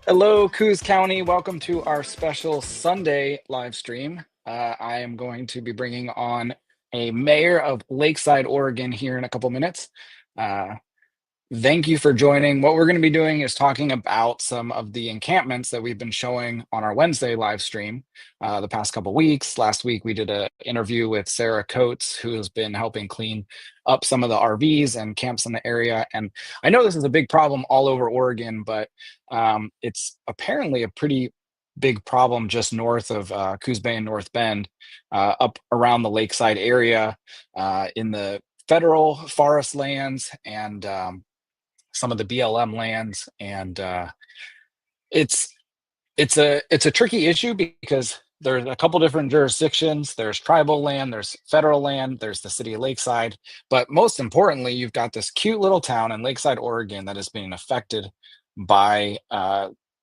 Hello, Coos County. Welcome to our special Sunday live stream. I am going to be bringing on a mayor of Lakeside, Oregon here in a couple minutes. Uh, Thank you for joining. What we're going to be doing is talking about some of the encampments that we've been showing on our Wednesday live stream the past couple weeks. Last week, we did an interview with Sarah Coates, who has been helping clean up some of the RVs and camps in the area. And I know this is a big problem all over Oregon, but it's apparently a pretty big problem just north of Coos Bay and North Bend, up around the Lakeside area in the federal forest lands and some of the BLM lands, and it's it's a tricky issue because there's a couple different jurisdictions. There's tribal land, there's federal land, there's the city of Lakeside, but most importantly, you've got this cute little town in Lakeside, Oregon, that is being affected by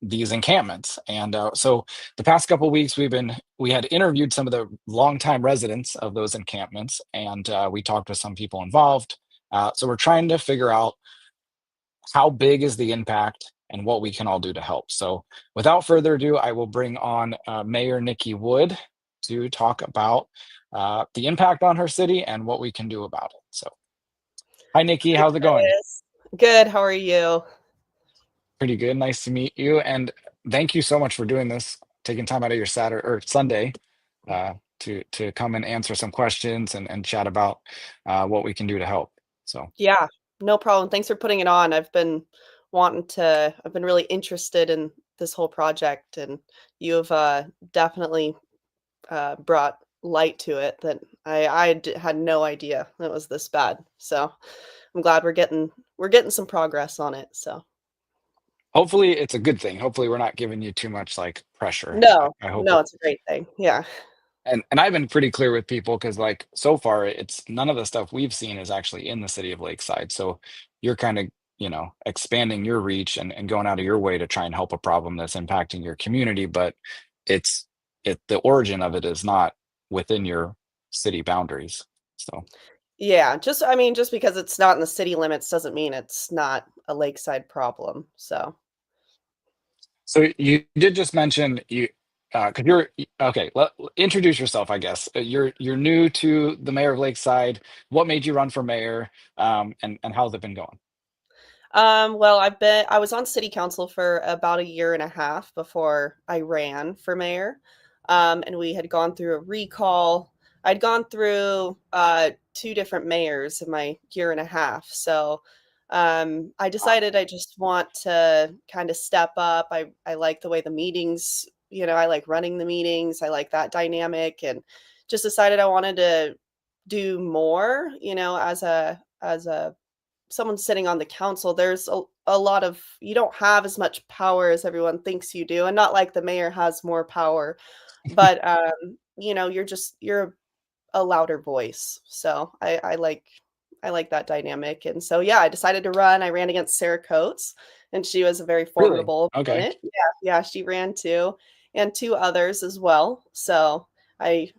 these encampments. And so the past couple of weeks, we had interviewed some of the longtime residents of those encampments, and we talked to some people involved. So we're trying to figure out how big is the impact and what we can all do to help. So without further ado, I will bring on Mayor Nikki Wood to talk about the impact on her city and what we can do about it. So hi, Nikki, Hi, how's it going? Chris. Good. How are you? Pretty good. Nice to meet you. And thank you so much for doing this, taking time out of your Saturday or Sunday to come and answer some questions and chat about what we can do to help. So Yeah, no problem. Thanks for putting it on. I've been really interested in this whole project, and you've definitely brought light to it that had no idea it was this bad. So I'm glad we're getting some progress on it. So hopefully it's a good thing. Hopefully we're not giving you too much like pressure. no, I hope no, it's a great thing. Yeah. and I've been pretty clear with people because like so far it's none of the stuff we've seen is actually in the city of Lakeside. So you're kind of, expanding your reach and going out of your way to try and help a problem that's impacting your community, but it's the origin of it is not within your city boundaries. So Yeah, just because it's not in the city limits doesn't mean it's not a lakeside problem. So you did just mention you because okay, introduce yourself, I guess. You're new to the mayor of Lakeside. What made you run for mayor? And how's it been going? Well, I was on city council for about a year and a half before I ran for mayor. And we had gone through a recall. I'd gone through two different mayors in my year and a half. So I decided I just want to kind of step up. I like the way the meetings, I like running the meetings. I like that dynamic, and just decided I wanted to do more, as a someone sitting on the council. There's a lot of, you don't have as much power as everyone thinks you do, and not like the mayor has more power, but you're a louder voice. So I like that dynamic. And so yeah, I decided to run. I ran against Sarah Coates, and she was a very Really? formidable Okay. opponent. Yeah, she ran too, and two others as well. So I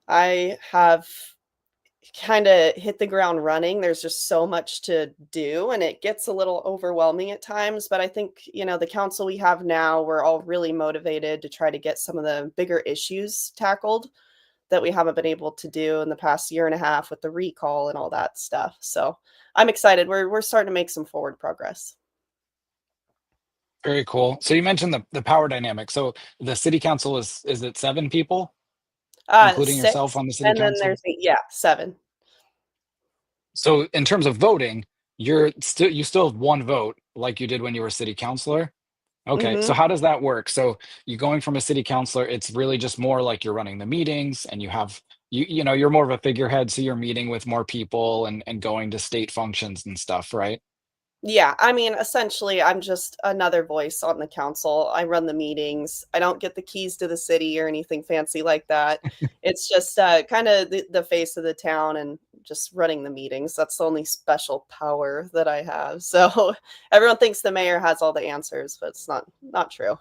I have kind of hit the ground running. There's just so much to do, and it gets a little overwhelming at times. But I think, the council we have now, we're all really motivated to try to get some of the bigger issues tackled that we haven't been able to do in the past year and a half with the recall and all that stuff. So I'm excited. We're starting to make some forward progress. Very cool. So you mentioned the power dynamic. So the city council is it seven people, including yourself Six, on the city and then council? there's yeah, seven. So in terms of voting, you still have one vote like you did when you were city councilor. Okay. So Hmm. how does that work? So you going from a city councilor, it's really just more like you're running the meetings and you're more of a figurehead, so you're meeting with more people and going to state functions and stuff, right? Yeah, I mean, essentially, I'm just another voice on the council. I run the meetings. I don't get the keys to the city or anything fancy like that. It's just kind of the face of the town and just running the meetings. That's the only special power that I have. So everyone thinks the mayor has all the answers, but it's not true.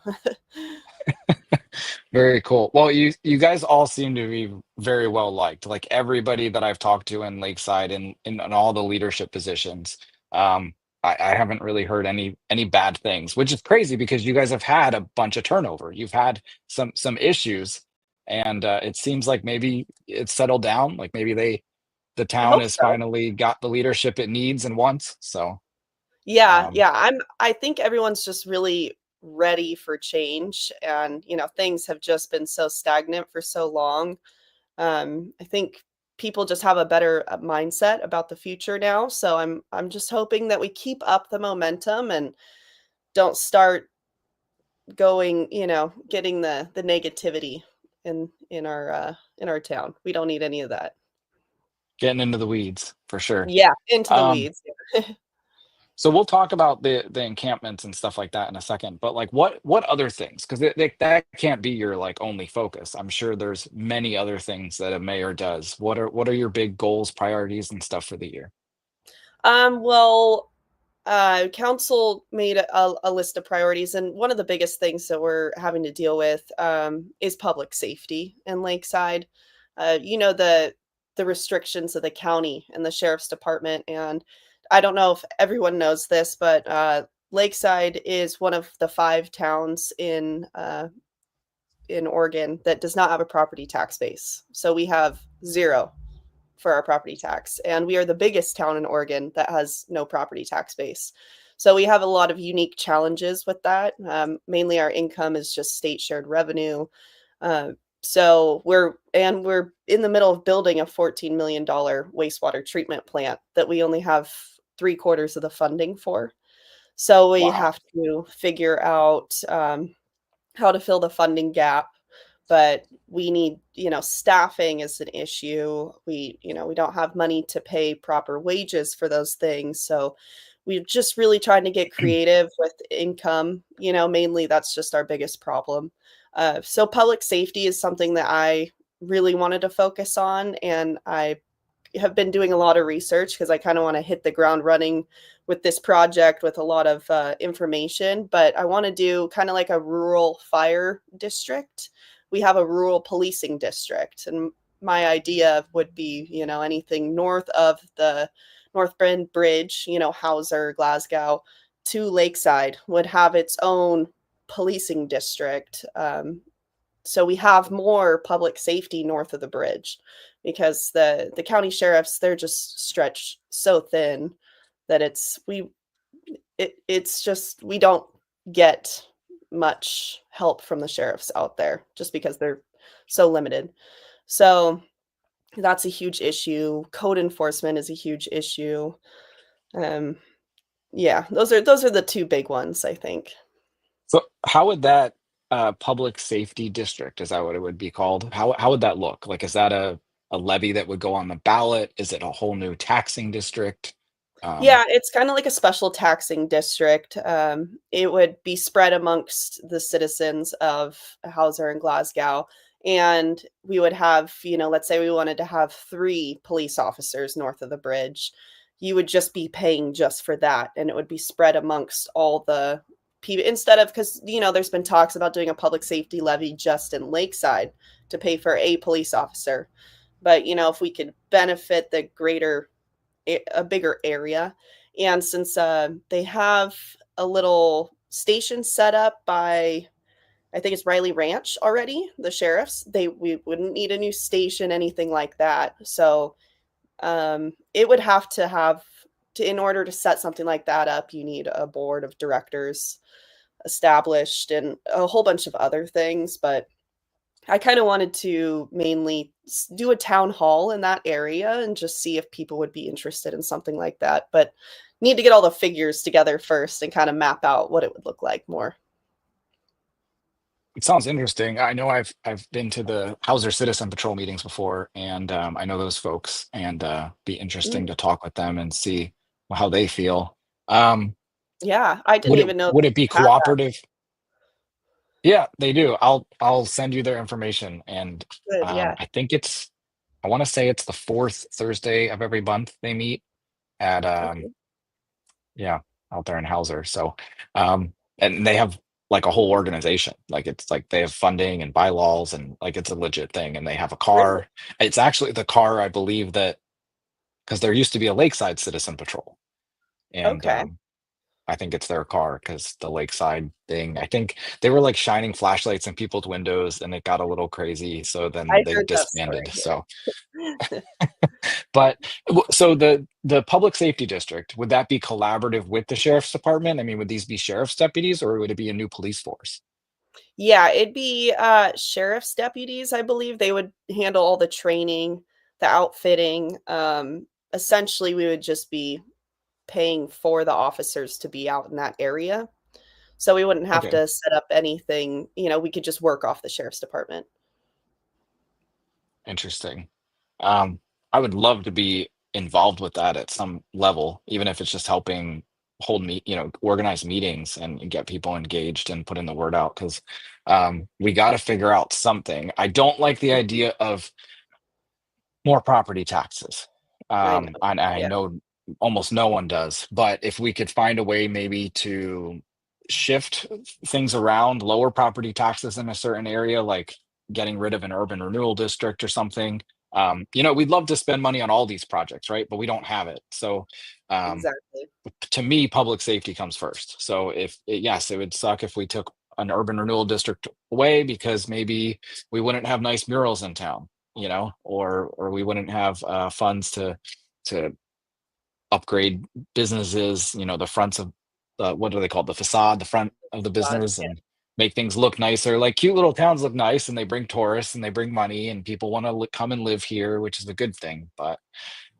Very cool. Well, you guys all seem to be very well liked. Like everybody that I've talked to in Lakeside and in all the leadership positions. I haven't really heard any bad things, which is crazy because you guys have had a bunch of turnover. You've had some issues, and it seems like maybe it's settled down. Like maybe the I town hope has so. finally got the leadership it needs and wants. So Yeah, um, yeah, I think everyone's just really ready for change, and, things have just been so stagnant for so long. I think people just have a better, mindset about the future now, so I'm just hoping that we keep up the momentum and don't start going, getting the negativity in our town. We don't need any of that. getting into the weeds for sure. Yeah, into the Um, weeds. So we'll talk about the encampments and stuff like that in a second, but like what other things? Because that can't be your like only focus. I'm sure there's many other things that a mayor does. What are your big goals, priorities, and stuff for the year? Well, council made a list of priorities, and one of the biggest things that we're having to deal with is public safety in Lakeside. The restrictions of the county and the sheriff's department, and I don't know if everyone knows this, but Lakeside is one of the 5 towns in Oregon that does not have a property tax base. So we have zero for our property tax. And we are the biggest town in Oregon that has no property tax base. So we have a lot of unique challenges with that. Mainly, our income is just state shared revenue. Uh, so we're in the middle of building a $14 million wastewater treatment plant that we only have 3/4 of the funding for. So we Wow. have to figure out how to fill the funding gap, but we need, staffing is an issue. We don't have money to pay proper wages for those things. So we're just really trying to get creative with income. Mainly that's just our biggest problem. So public safety is something that I really wanted to focus on, and I have been doing a lot of research because I kind of want to hit the ground running with this project with a lot of information. But I want to do kind of like a rural fire district. We have a rural policing district, and my idea would be, anything north of the North Bend Bridge, Hauser, Glasgow, to Lakeside would have its own policing district. So we have more public safety north of the bridge because the county sheriffs, they're just stretched so thin that it's just we don't get much help from the sheriffs out there just because they're so limited. So that's a huge issue. Code enforcement is a huge issue. Um, yeah, those are the two big ones, I think. So how would that public safety district, is that what it would be called? How would that look? Like, is that a levy that would go on the ballot? Is it a whole new taxing district? Um, Yeah, it's kinda like a special taxing district. It would be spread amongst the citizens of Hauser and Glasgow, and we would have, let's say we wanted to have 3 police officers north of the bridge. You would just be paying just for that, and it would be spread amongst all the people instead of because there's been talks about doing a public safety levy just in Lakeside to pay for a police officer. But, if we could benefit the greater a bigger area. And since they have a little station set up by, I think it's Riley Ranch already, the sheriffs, we wouldn't need a new station, anything like that. So it would have to, in order to set something like that up, you need a board of directors established and a whole bunch of other things. But I kind of wanted to mainly do a town hall in that area and just see if people would be interested in something like that. But need to get all the figures together first and kind of map out what it would look like more. it sounds interesting. I know I've been to the Hauser Citizen Patrol meetings before, and I know those folks, and be interesting Mm, to talk with them and see how they feel. Um, yeah, I didn't even know would it be they had cooperative? Yeah, they do. I'll send you their information, and that. Good, yeah. I think I want to say it's the fourth Thursday of every month they meet at Okay, yeah, out there in Hauser. So and they have like a whole organization. Like it's like they have funding and bylaws, and like it's a legit thing, and they have a really? car. It's actually the car, I believe, that because there used to be a Lakeside Citizen Patrol, and Okay. I think it's their car because the Lakeside thing, I think they were like shining flashlights in people's windows and it got a little crazy. So then I they heard that disbanded. story. So, but so the public safety district, would that be collaborative with the sheriff's department? I mean, would these be sheriff's deputies or would it be a new police force? Yeah, it'd be, sheriff's deputies, I believe. They would handle all the training, the outfitting. Essentially, we would just be paying for the officers to be out in that area. So we wouldn't have Okay, to set up anything, we could just work off the sheriff's department. interesting. Um, I would love to be involved with that at some level, even if it's just helping hold me, organize meetings and get people engaged and putting the word out because we got to figure out something. I don't like the idea of more property taxes. I know. And I Yeah, know almost no one does, but if we could find a way maybe to shift things around, lower property taxes in a certain area, like getting rid of an urban renewal district or something. We'd love to spend money on all these projects, right? But we don't have it. So um, exactly. to me, public safety comes first. So yes, it would suck if we took an urban renewal district away because maybe we wouldn't have nice murals in town, or we wouldn't have funds to upgrade businesses, the fronts of what are they called? The facade, the front of the God, business, yeah. and make things look nicer. Like cute little towns look nice and they bring tourists and they bring money and people want to come and live here, which is a good thing. But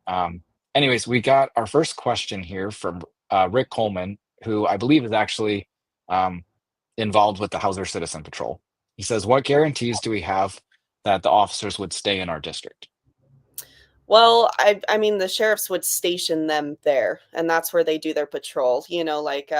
um, anyways, we got our first question here from Rick Coleman, who I believe is actually um, involved with the Hauser Citizen Patrol. He says, "What guarantees do we have that the officers would stay in our district?" Well, I mean, the sheriffs would station them there, and that's where they do their patrol. Like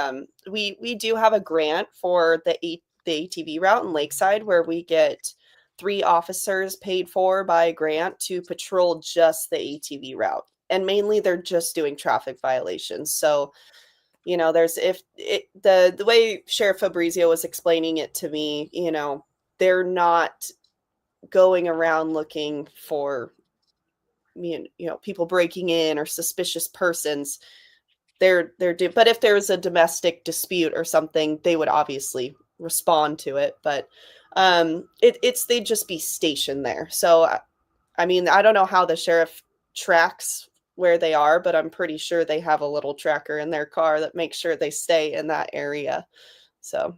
we do have a grant for the ATV route in Lakeside where we get 3 officers paid for by a grant to patrol just the ATV route, and mainly they're just doing traffic violations. So there's if it the way Sheriff Fabrizio was explaining it to me, they're not going around looking for people breaking in or suspicious persons. But if there was a domestic dispute or something, they would obviously respond to it. But it's they'd just be stationed there. So I mean, I don't know how the sheriff tracks where they are, but I'm pretty sure they have a little tracker in their car that makes sure they stay in that area. So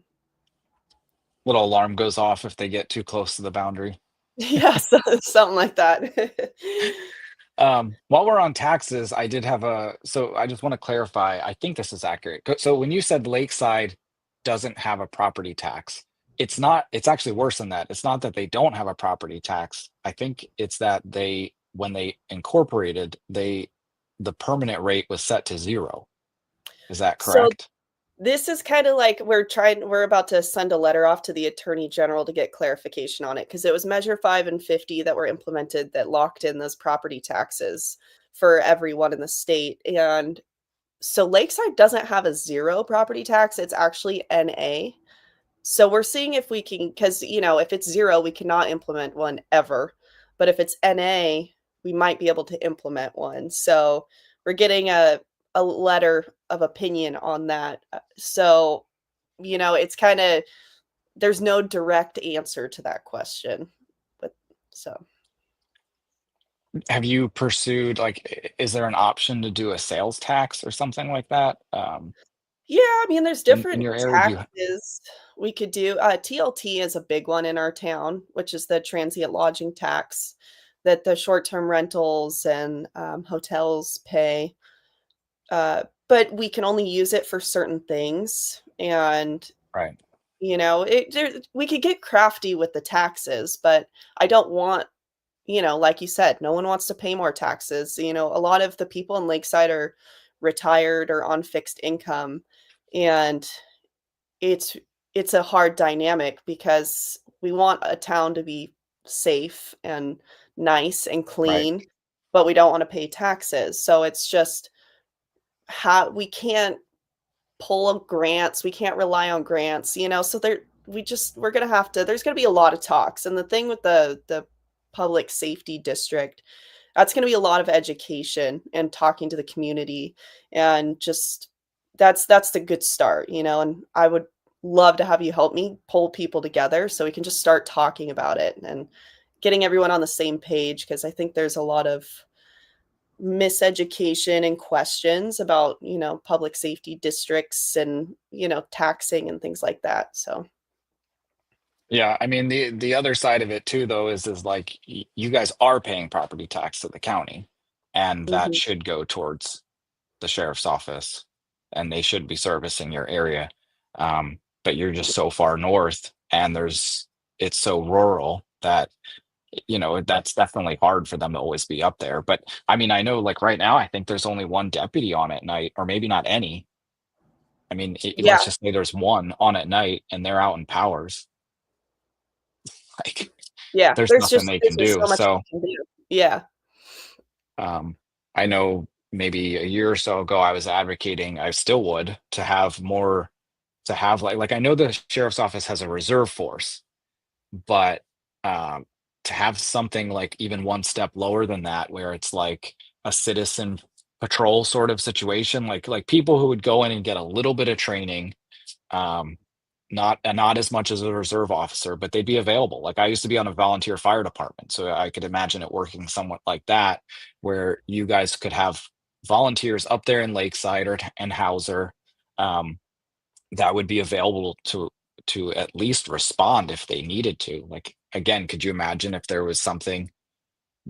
Little alarm goes off if they get too close to the boundary. yeah, something like that. While we're on taxes, so I just want to clarify. I think this is accurate. So when you said Lakeside doesn't have a property tax, it's actually worse than that. It's not that they don't have a property tax. I think it's that when they incorporated, the permanent rate was set to zero. Is that So correct? this is kind of like we're about to send a letter off to the attorney general to get clarification on it because it was Measure 5 and 50 that were implemented that locked in those property taxes for everyone in the state. And so Lakeside doesn't have a zero property tax, it's actually NA. So we're seeing if we can, because if it's zero, we cannot implement one ever. But if it's NA, we might be able to implement one. So we're getting a letter of opinion on that. So, it's kind of there's no direct answer to that question. But so Have you pursued is there an option to do a sales tax or something like that? yeah, I mean, there's In different your area, do you? taxes we could do. TLT is a big one in our town, which is the transient lodging tax that the short-term rentals and hotels pay. But we can only use it for certain things, and Right. we could get crafty with the taxes, but I don't want, like you said, no one wants to pay more taxes. A lot of the people in Lakeside are retired or on fixed income, and it's it's a hard dynamic because we want a town to be safe and nice and Right. clean, but we don't want to pay taxes. So it's just how we can't pull grants, we can't rely on grants, so we're going to have to there's going to be a lot of talks. And the thing with the public safety district, that's going to be a lot of education and talking to the community, and just that's the good start, and I would love to have you help me pull people together so we can just start talking about it and getting everyone on the same page, because I think there's a lot of miseducation and questions about, public safety districts and, taxing and things like that. So, Yeah, I mean the other side of it too, though, is like you guys are paying property tax to the county, and that mhm. should go towards the sheriff's office, and they should be servicing your area. But you're just so far north, and it's so rural that that's definitely hard for them to always be up there. But I mean, I know like right now, I think there's only one deputy on at night, or maybe not any. I mean, let's Yeah, just say there's one on at night, and they're out in Powers. Like, yeah. there's There's nothing just they there's can just do. so much So we can do. Yeah. um, I know maybe a year or so ago, I was advocating, I still would, to have more, to have like I know the sheriff's office has a reserve force, but um, to have something like even one step lower than that, where it's like a citizen patrol sort of situation, like people who would go in and get a little bit of training, um, not as much as a reserve officer, but they'd be available. Like I used to be on a volunteer fire department, so I could imagine it working somewhat like that, where you guys could have volunteers up there in Lakeside or and Hauser, um, that would be available to at least respond if they needed to. Like again, could you imagine if there was something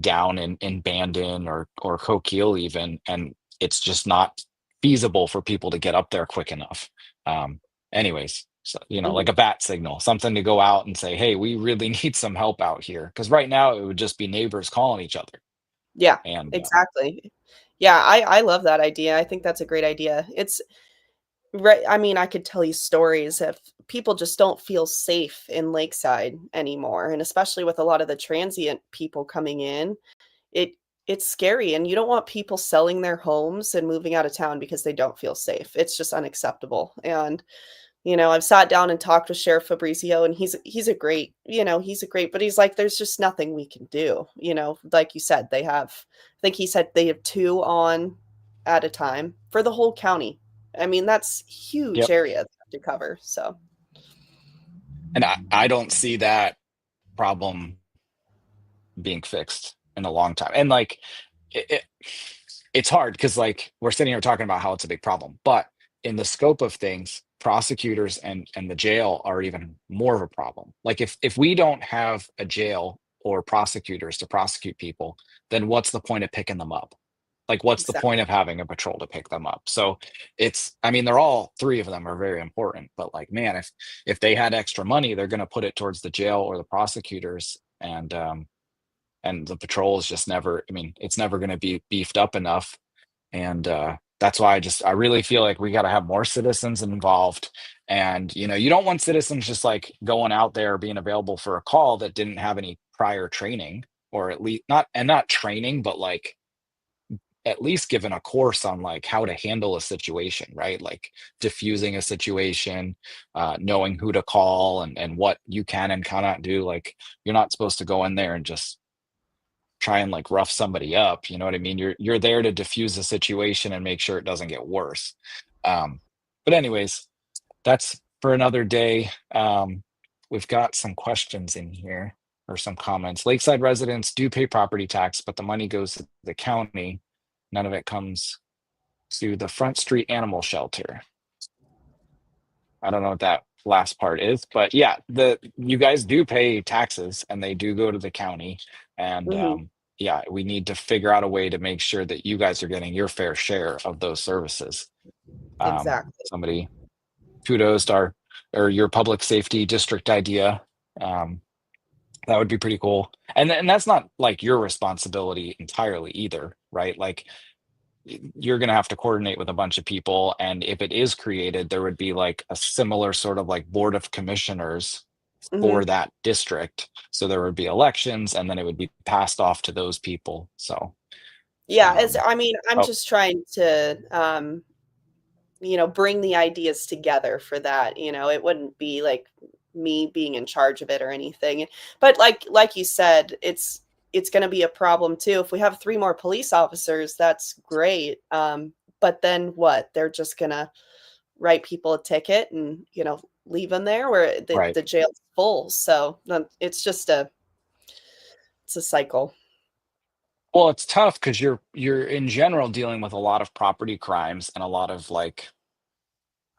down in Bandon or Coquille even, and it's just not feasible for people to get up there quick enough. Um, anyways, so like Mhm. a bat signal, something to go out and say, hey, we really need some help out here. Because right now it would just be neighbors calling each other. Yeah, And exactly. Yeah, I love that idea. I think that's a great idea. It's right. I mean, I could tell you stories of people just don't feel safe in Lakeside anymore, and especially with a lot of the transient people coming in, it it's scary, and you don't want people selling their homes and moving out of town because they don't feel safe. It's just unacceptable. And I've sat down and talked with Sheriff Fabrizio, and he's a great, but he's like, there's just nothing we can do. Like you said, I think he said they have two on at a time for the whole county. I mean, that's huge yep. area to cover. So, And I don't see that problem being fixed in a long time. And like it it's hard because like we're sitting here talking about how it's a big problem, but in the scope of things, prosecutors and the jail are even more of a problem. Like if we don't have a jail or prosecutors to prosecute people, then what's the point of picking them up? Like what's the point exactly. of having a patrol to pick them up? So it's, I mean, they're all three of them are very important, but like man, if they had extra money, they're going to put it towards the jail or the prosecutors. And the patrol is just never, I mean, it's never going to be beefed up enough. And that's why I really feel like we got to have more citizens involved. And you don't want citizens just like going out there being available for a call that didn't have any prior training, or at least not training, but like at least given a course on like how to handle a situation, right? Like diffusing a situation, knowing who to call and what you can and cannot do. Like you're not supposed to go in there and just try and like rough somebody up. You know what I mean? You're there to diffuse the situation and make sure it doesn't get worse. Um, but anyways, that's for another day. We've got some questions in here or some comments. Lakeside residents do pay property tax, but the money goes to the county. None of it comes to the Front Street Animal Shelter. I don't know what that last part is, but yeah, the you guys do pay taxes and they do go to the county. And Hmm. yeah, we need to figure out a way to make sure that you guys are getting your fair share of those services. Exactly. Somebody kudos to our or your public safety district idea. Um, that would be pretty cool. And that's not like your responsibility entirely either, right? Like you're going to have to coordinate with a bunch of people, and if it is created there would be like a similar sort of like board of commissioners for Hmm. that district, so there would be elections and then it would be passed off to those people. So Yeah, um I mean, I'm oh just trying to, bring the ideas together for that. It wouldn't be like me being in charge of it or anything. But like you said, it's going to be a problem too. If we have three more police officers, that's great. But then what? They're just gonna write people a ticket and leave them there where Right. the jail's full. So it's just it's a cycle. Well, it's tough because you're in general dealing with a lot of property crimes and a lot of like,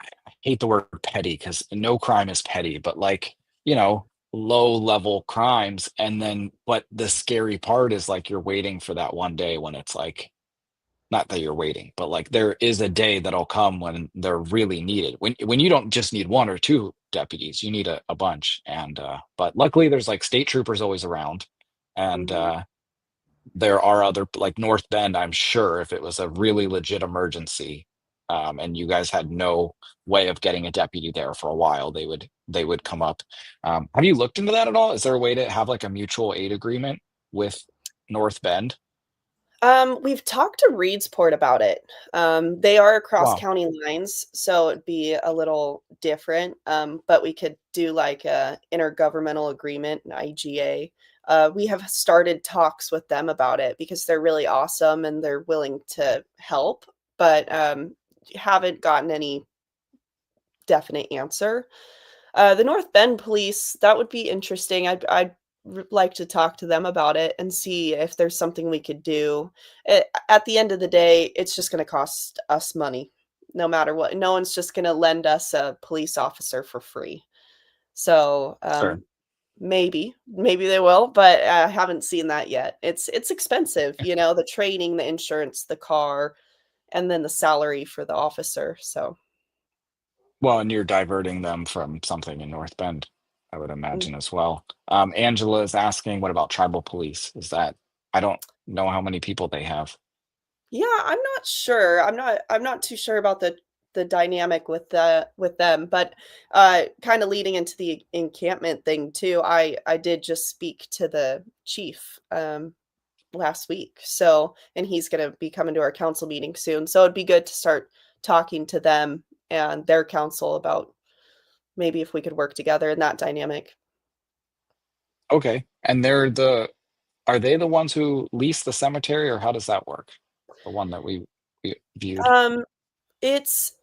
I hate the word petty because no crime is petty, but like, you know, low level crimes. And then, but the scary part is like you're waiting for that one day when it's like, not that you're waiting, but like there is a day that'll come when they're really needed. When you don't just need one or two deputies, you need a bunch. And but luckily there's like state troopers always around. And Hmm. there are other like North Bend, I'm sure if it was a really legit emergency, and you guys had no way of getting a deputy there for a while, they would come up. Have you looked into that at all? Is there a way to have like a mutual aid agreement with North Bend? We've talked to Reedsport about it. They are across Wow. county lines, so it'd be a little different. But we could do like a intergovernmental agreement, an IGA. We have started talks with them about it because they're really awesome and they're willing to help, but haven't gotten any definite answer. The North Bend police, that would be interesting. I'd like to talk to them about it and see if there's something we could do. At the end of the day, it's just going to cost us money, no matter what. No one's just going to lend us a police officer for free. So Sure. maybe they will, but I haven't seen that yet. It's expensive, the training, the insurance, the car, and then the salary for the officer. So. Well, and you're diverting them from something in North Bend, I would Mm. imagine as well. Angela is asking, what about tribal police? Is that, I don't know how many people they have. Yeah, I'm not sure. I'm not too sure about the dynamic with them, but kind of leading into the encampment thing too. I did just speak to the chief last week. So, and he's going to be coming to our council meeting soon. So it'd be good to start talking to them and their council about maybe if we could work together in that dynamic. Okay. And are they the ones who lease the cemetery or how does that work? The one that we viewed. Um it's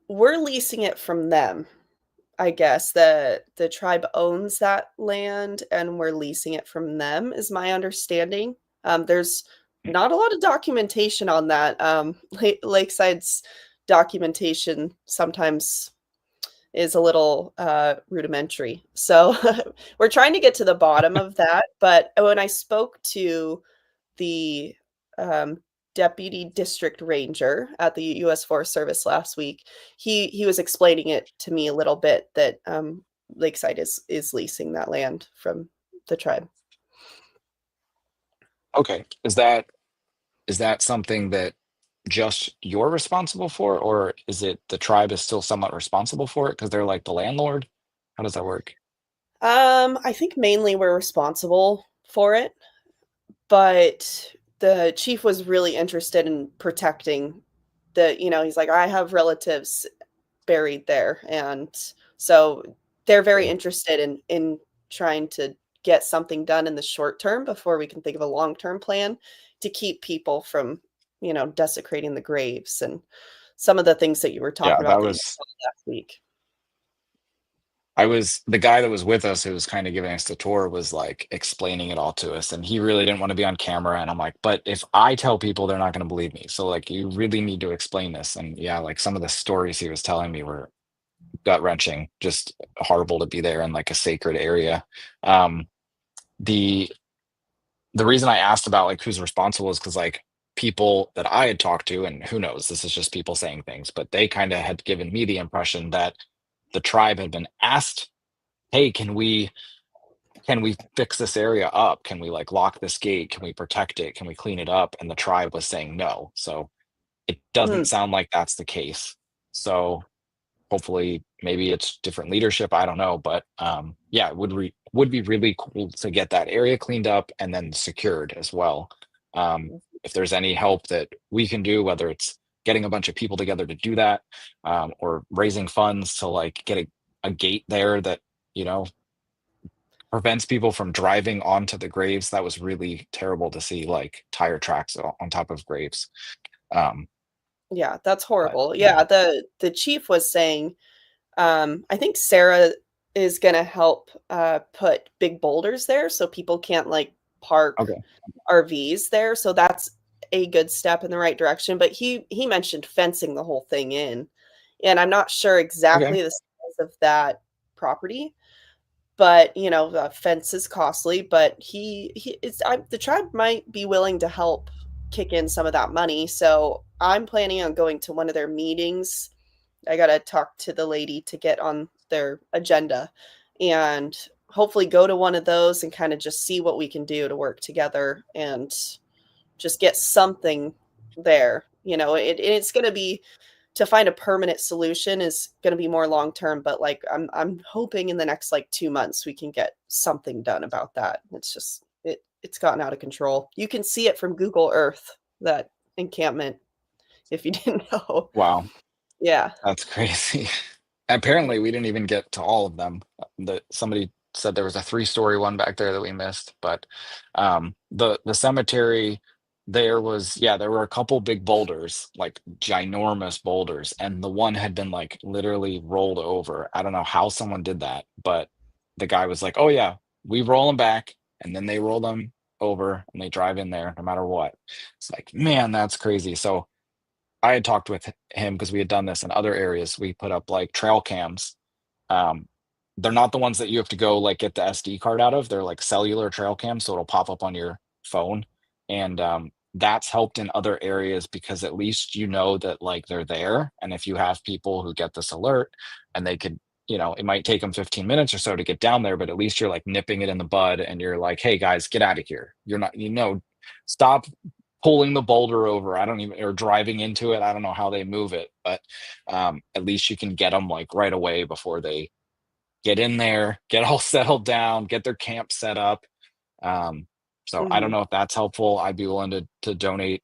we're leasing it from them. I guess the tribe owns that land and we're leasing it from them is my understanding. There's not a lot of documentation on that. Lakeside's documentation sometimes is a little rudimentary. So we're trying to get to the bottom of that. But when I spoke to the um, deputy district ranger at the U.S. Forest Service last week, he was explaining it to me a little bit that Lakeside is leasing that land from the tribe. Okay. Is that something that just you're responsible for, or is it the tribe is still somewhat responsible for it because they're like the landlord? How does that work? I think mainly we're responsible for it, but the chief was really interested in protecting he's like, I have relatives buried there, and so they're very Okay. interested in trying to get something done in the short term before we can think of a long-term plan to keep people from desecrating the graves and some of the things that you were Yeah, talking that about that you was saw last week. I was the guy that was with us who was kind of giving us the tour was like explaining it all to us, and he really didn't want to be on camera. And I'm like, but if I tell people, they're not going to believe me. So like, you really need to explain this. And yeah, like some of the stories he was telling me were gut wrenching, just horrible to be there in like a sacred area. Um, the the reason I asked about like who's responsible is because like people that I had talked to, and who knows, this is just people saying things, but they kind of had given me the impression that the tribe had been asked, hey, can we fix this area up? Can we like lock this gate? Can we protect it? Can we clean it up? And the tribe was saying no. So it doesn't Mm, sound like that's the case. So hopefully maybe it's different leadership. I don't know. But yeah, would be really cool to get that area cleaned up and then secured as well. If there's any help that we can do, whether it's getting a bunch of people together to do that, or raising funds to like get a gate there that, you know, prevents people from driving onto the graves. That was really terrible to see, like tire tracks on top of graves. Um, Yeah, that's But horrible. Yeah, the chief was saying, I think Sarah is gonna help put big boulders there so people can't like park okay, RVs there. So that's a good step in the right direction. But he mentioned fencing the whole thing in, and I'm not sure okay, exactly the size of that property. But the fence is costly. But the tribe might be willing to help kick in some of that money. So I'm planning on going to one of their meetings. I got to talk to the lady to get on their agenda and hopefully go to one of those and kind of just see what we can do to work together and just get something there. It's going to be to find a permanent solution is going to be more long term, but like I'm hoping in the next like 2 months we can get something done about that. It's gotten out of control. You can see it from Google Earth, that encampment, if you didn't know. wow, Yeah. that's crazy. Apparently, we didn't even get to all of them. That somebody said there was a three-story one back there that we missed, but the cemetery there was, yeah, there were a couple big boulders, like ginormous boulders, and the one had been like literally rolled over. I don't know how someone did that, but the guy was like, "Oh yeah, we roll them back, and then they roll them over, and they drive in there no matter what." It's like, man, that's crazy. So I had talked with him because we had done this in other areas. We put up like trail cams. Um, they're not the ones that you have to go like get the SD card out of. They're like cellular trail cams, so it'll pop up on your phone. And that's helped in other areas because at least you know that like they're there. And if you have people who get this alert and they could, it might take them 15 minutes or so to get down there, but at least you're like nipping it in the bud and you're like, hey guys, get out of here. You're not, stop pulling the boulder over. I don't even, or driving into it. I don't know how they move it, but at least you can get them like right away before they get in there, get all settled down, get their camp set up. Um, so I don't Hmm. know if that's helpful. I'd be willing to donate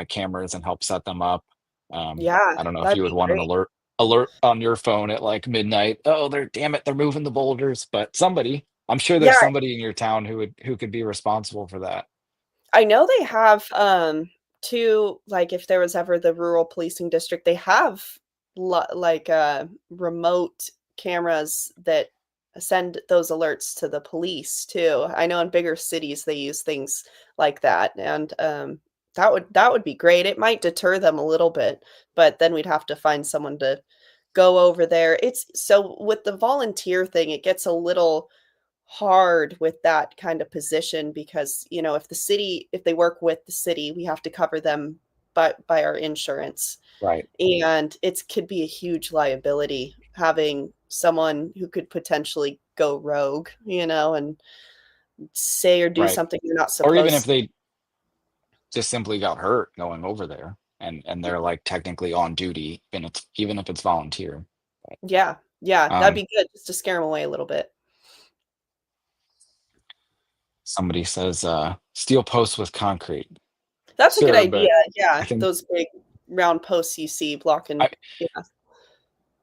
cameras and help set them up. Yeah, I don't know if that'd you would be want an great. alert on your phone at like midnight. Oh, they're damn it, they're moving the boulders. But somebody, I'm sure there's Yeah, somebody in your town who could be responsible for that. I know they have, too, like, if there was ever the rural policing district, they have remote cameras that send those alerts to the police too. I know in bigger cities they use things like that, and, that would be great. It might deter them a little bit, but then we'd have to find someone to go over there. It's so with the volunteer thing, it gets a little hard with that kind of position because, if they work with the city, we have to cover them by our insurance. Right. And it could be a huge liability having someone who could potentially go rogue, and say or do Right. something you're not Or even if supposed. they just simply got hurt going over there and they're like technically on duty and it's even if it's volunteer. Yeah, yeah, that'd Um, be good just to scare them away a little bit. somebody says steel posts with concrete. That's a good Sure, idea. but I Yeah, think those big round posts you see blocking. I Yeah.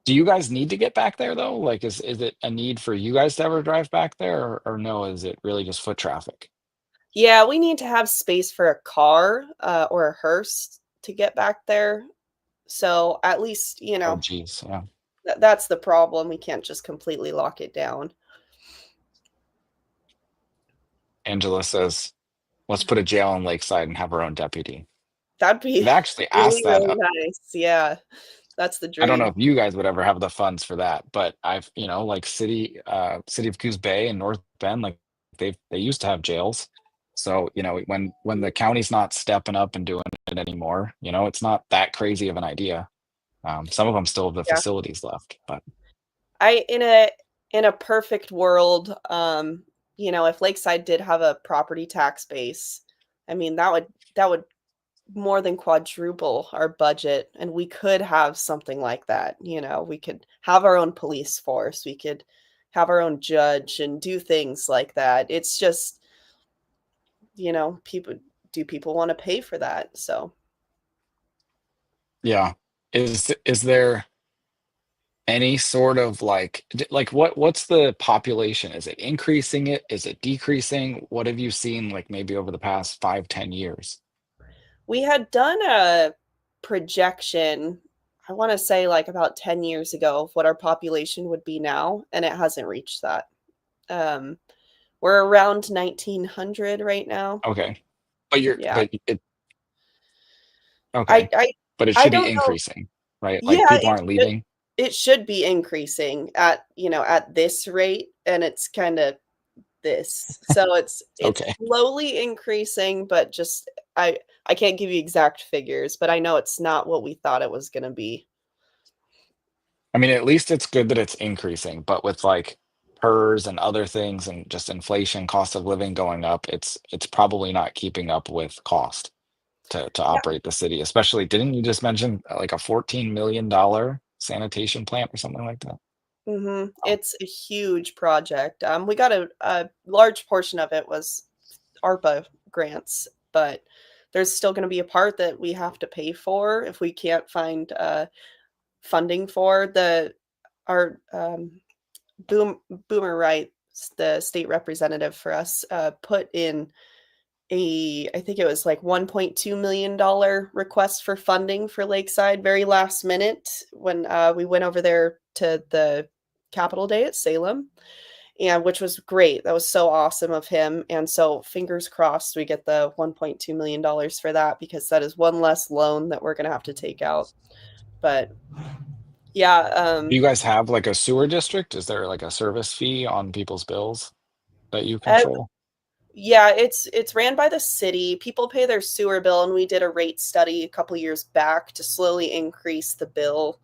do you guys need to get back there though? Like is it a need for you guys to ever drive back there or no, is it really just foot traffic? Yeah, we need to have space for a car, or a hearse to get back there. So at least, Oh geez, yeah. that's the problem. We can't just completely lock it down. Angela says, let's put a jail in Lakeside and have our own deputy. That'd be I've actually really, asked that. really nice. Yeah, that's the I don't know dream. if you guys would ever have the funds for that, but I've, like City of Coos Bay and North Bend, like they used to have jails. So, when the county's not stepping up and doing it anymore, it's not that crazy of an idea. Some of them still have the Yeah. facilities left, but I in a perfect world, if Lakeside did have a property tax base, I mean, that would more than quadruple our budget, and we could have something like that. We could have our own police force, we could have our own judge and do things like that. It's just, people want to pay for that? So yeah. Is there any sort of like what's the population? Is it increasing it? Is it decreasing? What have you seen like maybe over the past 5, 10 years? we had done a projection, I want to say like about 10 years ago, of what our population would be now, and it hasn't reached that. Um, we're around 1900 right now. Okay. Yeah. But it I okay. I But it I should be don't know. increasing, right? Like Yeah, people aren't leaving. it should be increasing at, at this rate, and it's kind of this. So it's Okay. slowly increasing, but just I can't give you exact figures, but I know it's not what we thought it was going to be. I mean, at least it's good that it's increasing, but with like PERS and other things and just inflation, cost of living going up, it's probably not keeping up with cost to Yeah. operate the city. Especially, didn't you just mention like a $14 million sanitation plant or something like that? Oh, It's a huge project. We got a large portion of it was ARPA grants, but there's still going to be a part that we have to pay for if we can't find funding for the our Boomer Wright, the state representative for us, put in I think it was like $1.2 million request for funding for Lakeside very last minute when we went over there to the Capitol Day at Salem, and which was great. That was so awesome of him. And so fingers crossed we get the $1.2 million for that, because that is one less loan that we're gonna have to take out. But yeah, do you guys have like a sewer district? Is there like a service fee on people's bills that you uh, control? yeah, it's ran by the city. People pay their sewer bill, and we did a rate study a couple years back to slowly increase the bill,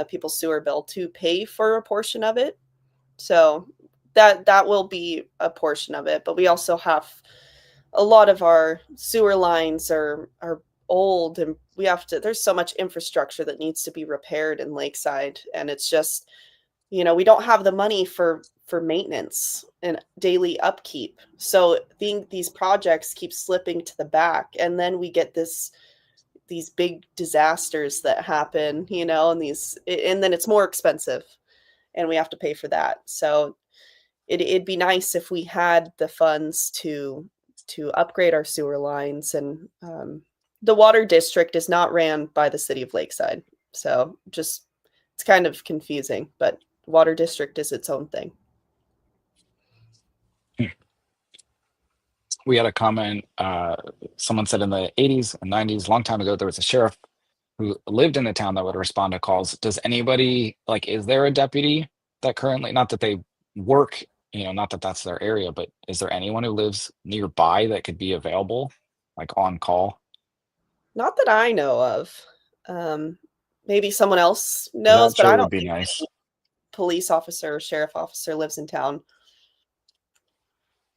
people's sewer bill, to pay for a portion of it. So that will be a portion of it. But we also have a lot of our sewer lines are old, and we have to. There's so much infrastructure that needs to be repaired in Lakeside, and it's just, we don't have the money for maintenance and daily upkeep. So these projects keep slipping to the back, and then we get these big disasters that happen, and then it's more expensive, and we have to pay for that. So it'd be nice if we had the funds to upgrade our sewer lines. And the water district is not ran by the city of Lakeside, so just it's kind of confusing, but water district is its own thing. We had a comment, someone said in the 80s and 90s, a long time ago, there was a sheriff who lived in the town that would respond to calls. Does anybody, like, is there a deputy that currently, not that they work, not that that's their area, but is there anyone who lives nearby that could be available, like on call? Not that I know of. Um, Maybe someone else knows, That but sure I would don't be think nice. any police officer or sheriff officer lives in town.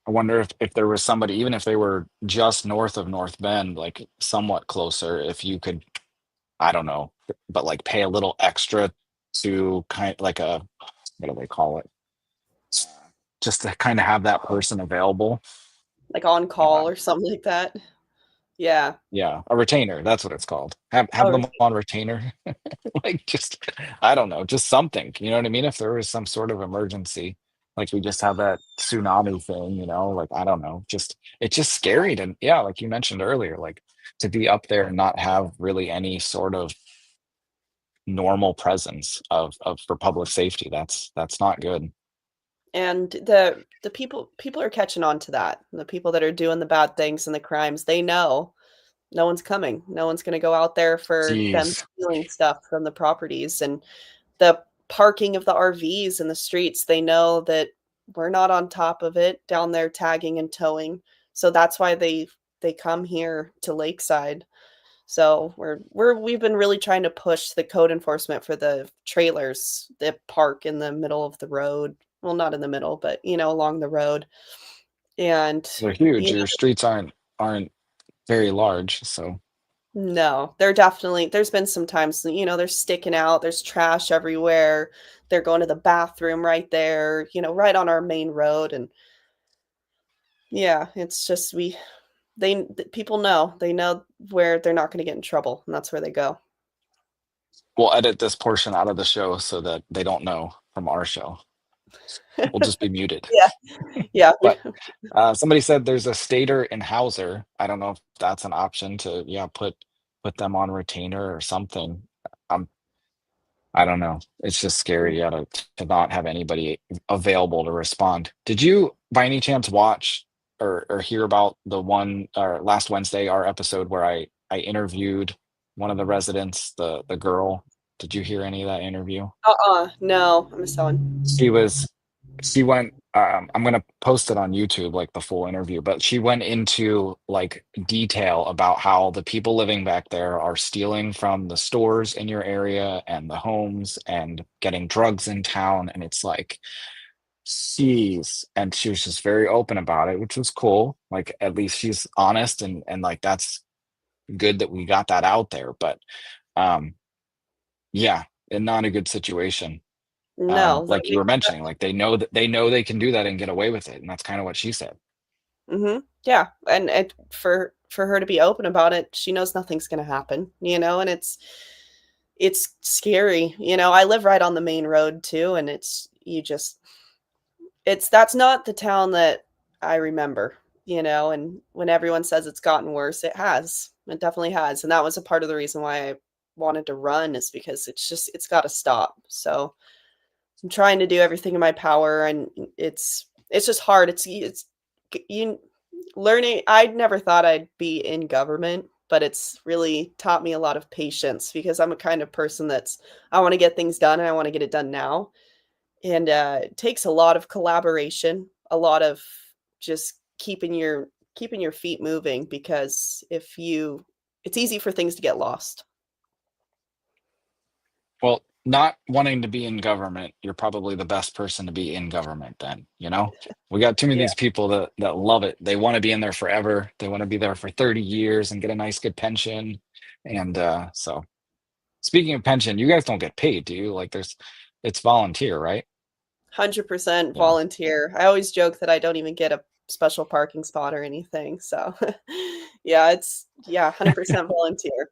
I wonder if there was somebody, even if they were just north of North Bend, like somewhat closer, if you could, I don't know, but like pay a little extra to kind like a, what do they call it? Just to kind of have that person available. Like on Uh, call or something like that. Yeah. yeah, a retainer. That's what it's called. Have Oh, them on retainer. Like just, I don't know, just something. You know what I mean? If there was some sort of emergency, like we just have that tsunami thing, like I don't know, just it's just scary to, yeah, like you mentioned earlier, like to be up there and not have really any sort of normal presence of for public safety. That's not good. and the people are catching on to that. The people that are doing the bad things and the crimes, they know no one's coming. No one's going to go out there for them Jeez. stealing stuff from the properties. And the parking of the RVs in the streets, they know that we're not on top of it down there tagging and towing. So that's why they come here to Lakeside. So we've been really trying to push the code enforcement for the trailers that park in the middle of the road. Well, not in the middle, but along the road. And They're huge. you Your streets aren't very large, so No, they're definitely there's been some times, they're sticking out, there's trash everywhere. They're going to the bathroom right there, right on our main road. And yeah, it's just people know. They know where they're not going to get in trouble, and that's where they go. we'll edit this portion out of the show so that they don't know from our show. We'll just be muted. Yeah. Yeah, But somebody said there's a stator in Hauser. I don't know if that's an option to, yeah, put put them on retainer or something. Um, I don't know. It's just scary, yeah, to not have anybody available to respond. Did you, by any chance, watch or hear about the one or last Wednesday, our episode where I interviewed one of the residents, the girl? Did you hear any of that interview? No, I missed that one. She was she went I'm gonna post it on YouTube, like the full interview, but she went into like detail about how the people living back there are stealing from the stores in your area and the homes and getting drugs in town. And it's like, geez. And she was just very open about it, which was cool. Like at least she's honest and like that's good that we got that out there. But um yeah, and not a good situation. No, that Like you were makes mentioning, like they know they can do that and get away with it, and that's kind of what she said. yeah, and for her to be open about it, she knows nothing's gonna happen, and it's scary. I live right on the main road too, and that's not the town that I remember, and when everyone says it's gotten worse, it has. It definitely has. And that was a part of the reason why I wanted to run is because it's got to stop. So I'm trying to do everything in my power, and it's just hard. It's you learning. I never thought I'd be in government, but it's really taught me a lot of patience because I'm a kind of person I want to get things done and I want to get it done now. And it takes a lot of collaboration, a lot of just keeping your feet moving because it's easy for things to get lost. Well, not wanting to be in government, you're probably the best person to be in government then, you know? We got too many of Yeah. these people that love it. They want to be in there forever. They want to be there for 30 years and get a nice good pension. And so speaking of pension, you guys don't get paid, do you? Like it's volunteer, right? 100% Yeah. volunteer. I always joke that I don't even get a special parking spot or anything. So, yeah, 100% volunteer.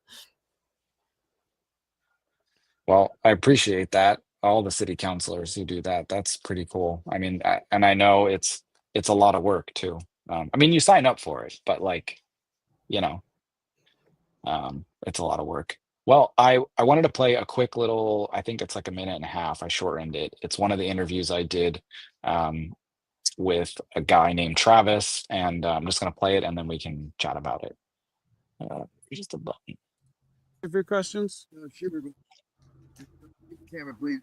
Well, I appreciate that. All the city councilors who do that, that's pretty cool. I mean, and I know it's a lot of work too. I mean, you sign up for it, but like, you know, it's a lot of work. Well, I wanted to play a quick little, I think it's like a minute and a half. I shortened it. It's one of the interviews I did um, with a guy named Travis, and I'm just gonna play it and then we can chat about it. Just a button. A few questions. Sure. Keep the camera, please.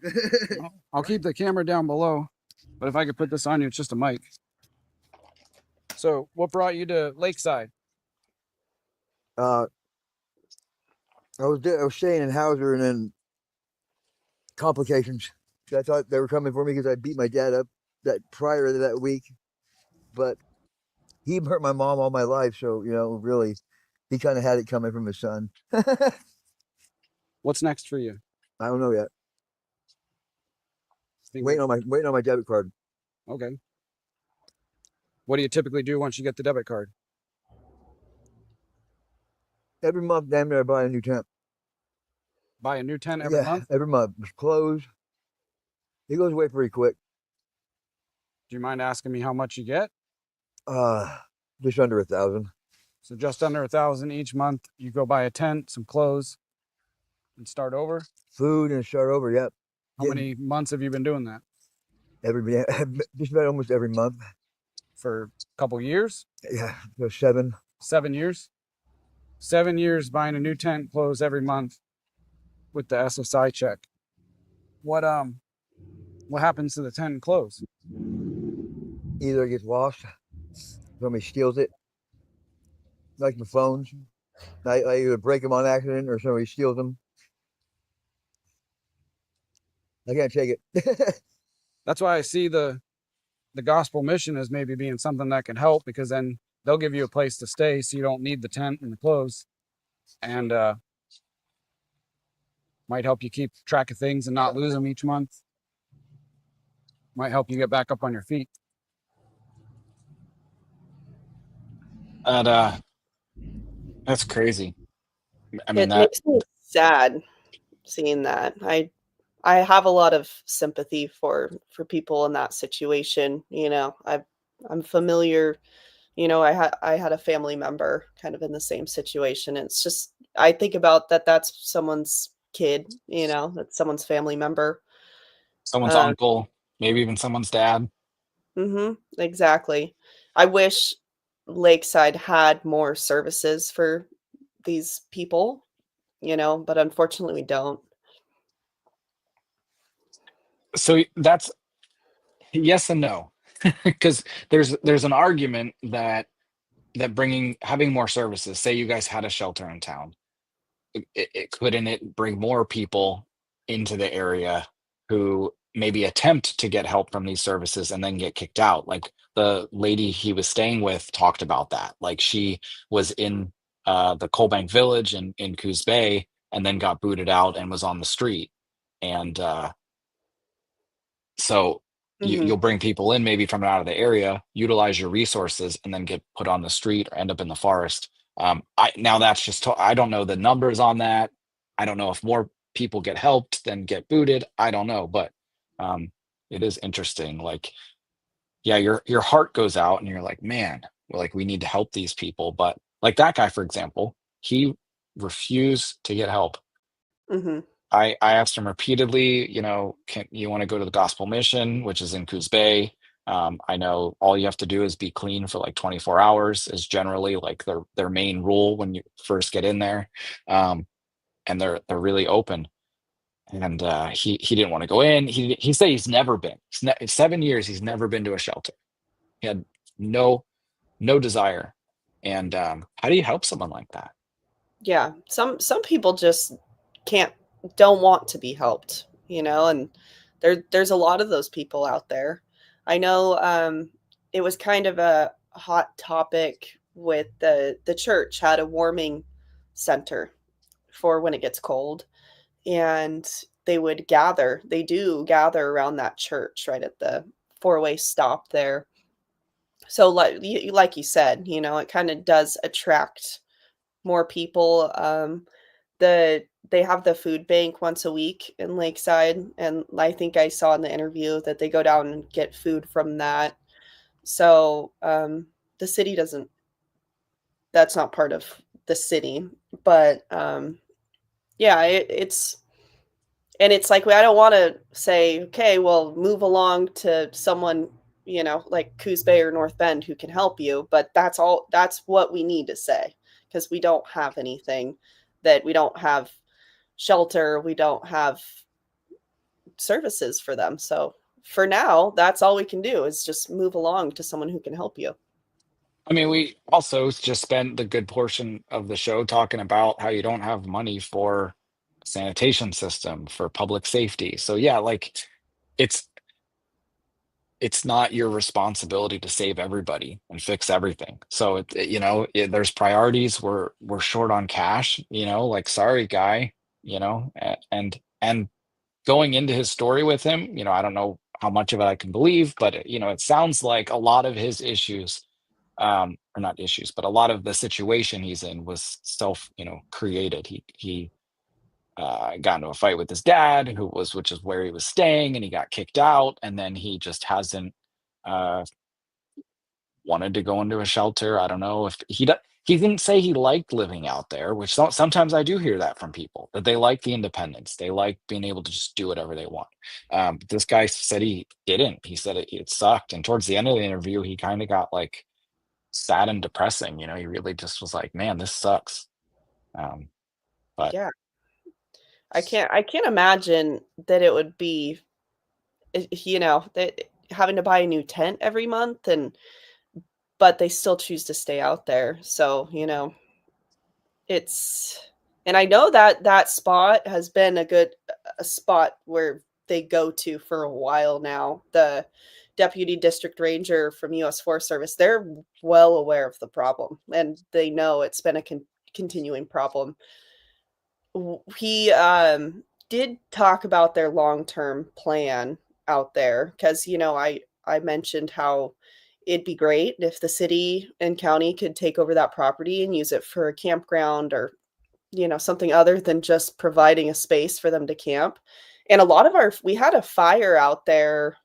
I'll keep the camera down below, but if I could put this on you, it's just a mic. So, what brought you to Lakeside? uh, I was staying in Hauser, and then complications. I thought they were coming for me because I beat my dad up that prior to that week, but he hurt my mom all my life. So really, he kind of had it coming from his son. I What's next for you? don't know yet. Think- Waiting on my debit card. Okay. What do you typically do once you get the debit card? Every month, damn near I buy a new tent. Buy a new tent every month? Every month. Clothes. It goes away pretty quick. Do you mind asking me how much you get? Just under 1,000. So just under 1,000 each month. You go buy a tent, some clothes, and start over. Food and start over. Yep. How many months have you been doing that? Just about almost every month. For a couple years? Yeah, so 7. 7 years? 7 years buying a new tent, clothes every month with the SSI check. What happens to the tent and clothes? Either it gets lost, somebody steals it, like my phones. I either break them on accident or somebody steals them. I can't take it. That's why I see the gospel mission as maybe being something that can help, because then they'll give you a place to stay so you don't need the tent and the clothes, and might help you keep track of things and not lose them each month. Might help you get back up on your feet. And that's crazy. I mean It that makes me sad seeing that. I have a lot of sympathy for people in that situation. I'm familiar. I had a family member kind of in the same situation. It's just I think about that that's someone's kid, you know, that's someone's family member. Someone's Uh, uncle, maybe even someone's dad. exactly. I wish Lakeside had more services for these people, you know, but unfortunately we don't. So that's yes and no, because there's an argument that bringing having more services, say you guys had a shelter in town, it couldn't it bring more people into the area who maybe attempt to get help from these services and then get kicked out. Like the lady he was staying with talked about that. Like she was in the Coalbank Village in Coos Bay and then got booted out and was on the street. And so Mhm. you'll bring people in maybe from out of the area, utilize your resources, and then get put on the street or end up in the forest. I now that's just I don't know the numbers on that. I don't know if more people get helped than get booted. I don't know, but um, it is interesting. Like, yeah, your heart goes out, and you're like, man, like we need to help these people. But like that guy, for example, he refused to get help. Mhm. I asked him repeatedly, you know, can you want to go to the gospel mission, which is in Coos Bay? I know all you have to do is be clean for like 24 hours is generally like their main rule when you first get in there. And they're really open. And he didn't want to go in. He said he's never been. 7 years he's never been to a shelter. He had no desire. And how do you help someone like that? Yeah, some people just can't don't want to be helped, you know, and there's a lot of those people out there. I know it was kind of a hot topic with the church had a warming center for when it gets cold, and they do gather around that church right at the four-way stop there. So like you said, you know, it kind of does attract more people. They have the food bank once a week in Lakeside, and I think I saw in the interview that they go down and get food from that. So the city doesn't. That's not part of the city, but yeah, it's and it's like I don't want to say, okay, well, move along to someone, you know, like Coos Bay or North Bend who can help you, but that's all. That's what we need to say because we don't have anything that we don't have shelter, we don't have services for them. So for now, that's all we can do is just move along to someone who can help you. I mean, we also just spent the good portion of the show talking about how you don't have money for a sanitation system, for public safety. So yeah, like it's not your responsibility to save everybody and fix everything. So there's priorities. We're short on cash, like sorry guy, and going into his story with him, I don't know how much of it I can believe, but it sounds like a lot of his issues or not issues, but a lot of the situation he's in was self, created. He got into a fight with his dad, which is where he was staying, and he got kicked out, and then he just hasn't uh, wanted to go into a shelter. I don't know if he didn't say he liked living out there, which sometimes I do hear that from people that they like the independence, they like being able to just do whatever they want. But this guy said he didn't. He said it sucked, and towards the end of the interview, he kind of got like sad and depressing. He really just was like, "Man, this sucks." Um, but Yeah. I can't imagine that it would be you know, that having to buy a new tent every month and but they still choose to stay out there. So, you know, it's and I know that that spot has been a spot where they go to for a while now. The deputy district ranger from US Forest Service, they're well aware of the problem and they know it's been a continuing problem. He did talk about their long-term plan out there because you know I mentioned how it'd be great if the city and county could take over that property and use it for a campground or you know something other than just providing a space for them to camp. And a lot of our we had a fire out there.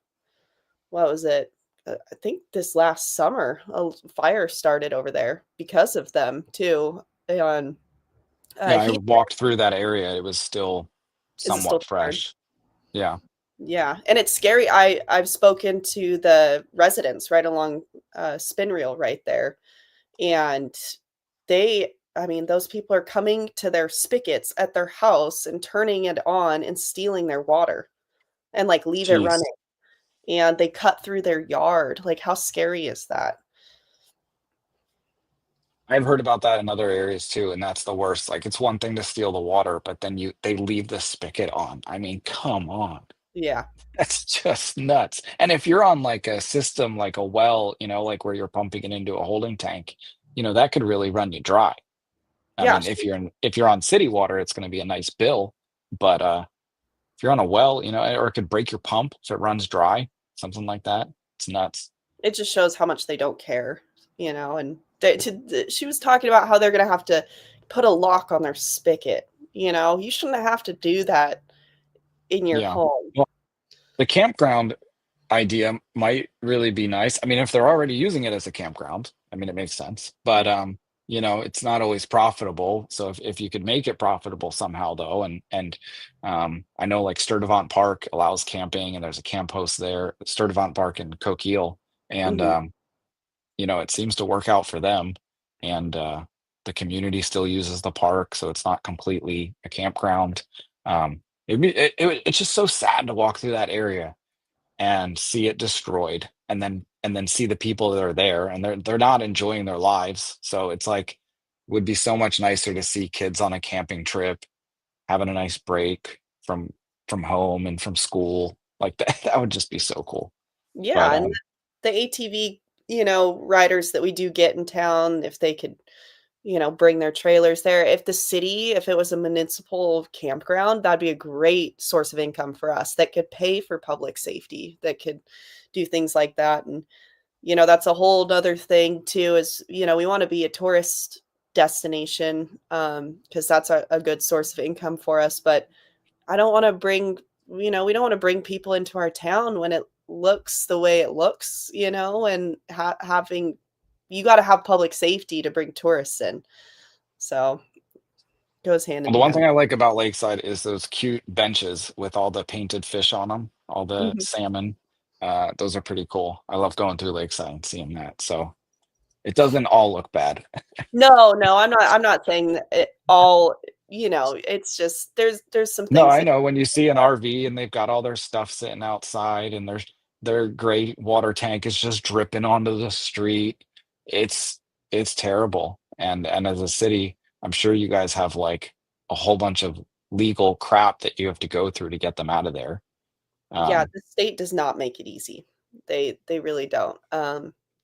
What was it? I think this last summer a fire started over there because of them too. And Yeah, I He walked through that area. It was still is still somewhat there. fresh. Yeah. Yeah, and it's scary. I've spoken to the residents right along Spin Reel right there, and I mean, those people are coming to their spigots at their house and turning it on and stealing their water and like leave it Jeez. running. And they cut through their yard. Like, how scary is that? I've heard about that in other areas too, and that's the worst. Like it's one thing to steal the water, but then they leave the spigot on. I mean, come on. Yeah. That's just nuts. And if you're on like a system like a well, like where you're pumping it into a holding tank, that could really run you dry. I Yeah. mean, if you're on city water, it's going to be a nice bill, but if you're on a well, or it could break your pump so it runs dry, something like that. It's nuts. It just shows how much they don't care, and she was talking about how they're going to have to put a lock on their spigot. You shouldn't have to do that in your Yeah. home. Well, the campground idea might really be nice. I mean, if they're already using it as a campground, I mean, it makes sense. But it's not always profitable. So if you could make it profitable somehow though, and I know like Sturdivant Park allows camping and there's a camp host there, Sturdivant Park in Coquille. And Mhm. it seems to work out for them. And the community still uses the park, so it's not completely a campground. It's just so sad to walk through that area and see it destroyed and then see the people that are there and they're not enjoying their lives, so it's like would be so much nicer to see kids on a camping trip having a nice break from home and from school like that. That would just be so cool. But Yeah, and the ATV, riders that we do get in town, if they could, bring their trailers there. If it was a municipal campground, that'd be a great source of income for us that could pay for public safety, that could do things like that. And, that's a whole other thing too, is, we want to be a tourist destination, because that's a good source of income for us. But I don't want to bring, we don't want to bring people into our town when it looks the way it looks, and you got to have public safety to bring tourists in. So goes hand well, in the one hand. thing I like about Lakeside is those cute benches with all the painted fish on them, all the Mhm. salmon. Those are pretty cool. I love going through Lakeside and seeing that, so it doesn't all look bad. No, no, I'm not saying that it all, it's just there's some No, things I that know when you see an RV and they've got all their stuff sitting outside and their great water tank is just dripping onto the street. It's it's terrible. And as a city, I'm sure you guys have like a whole bunch of legal crap that you have to go through to get them out of there. yeah, Um, the state does not make it easy. They really don't.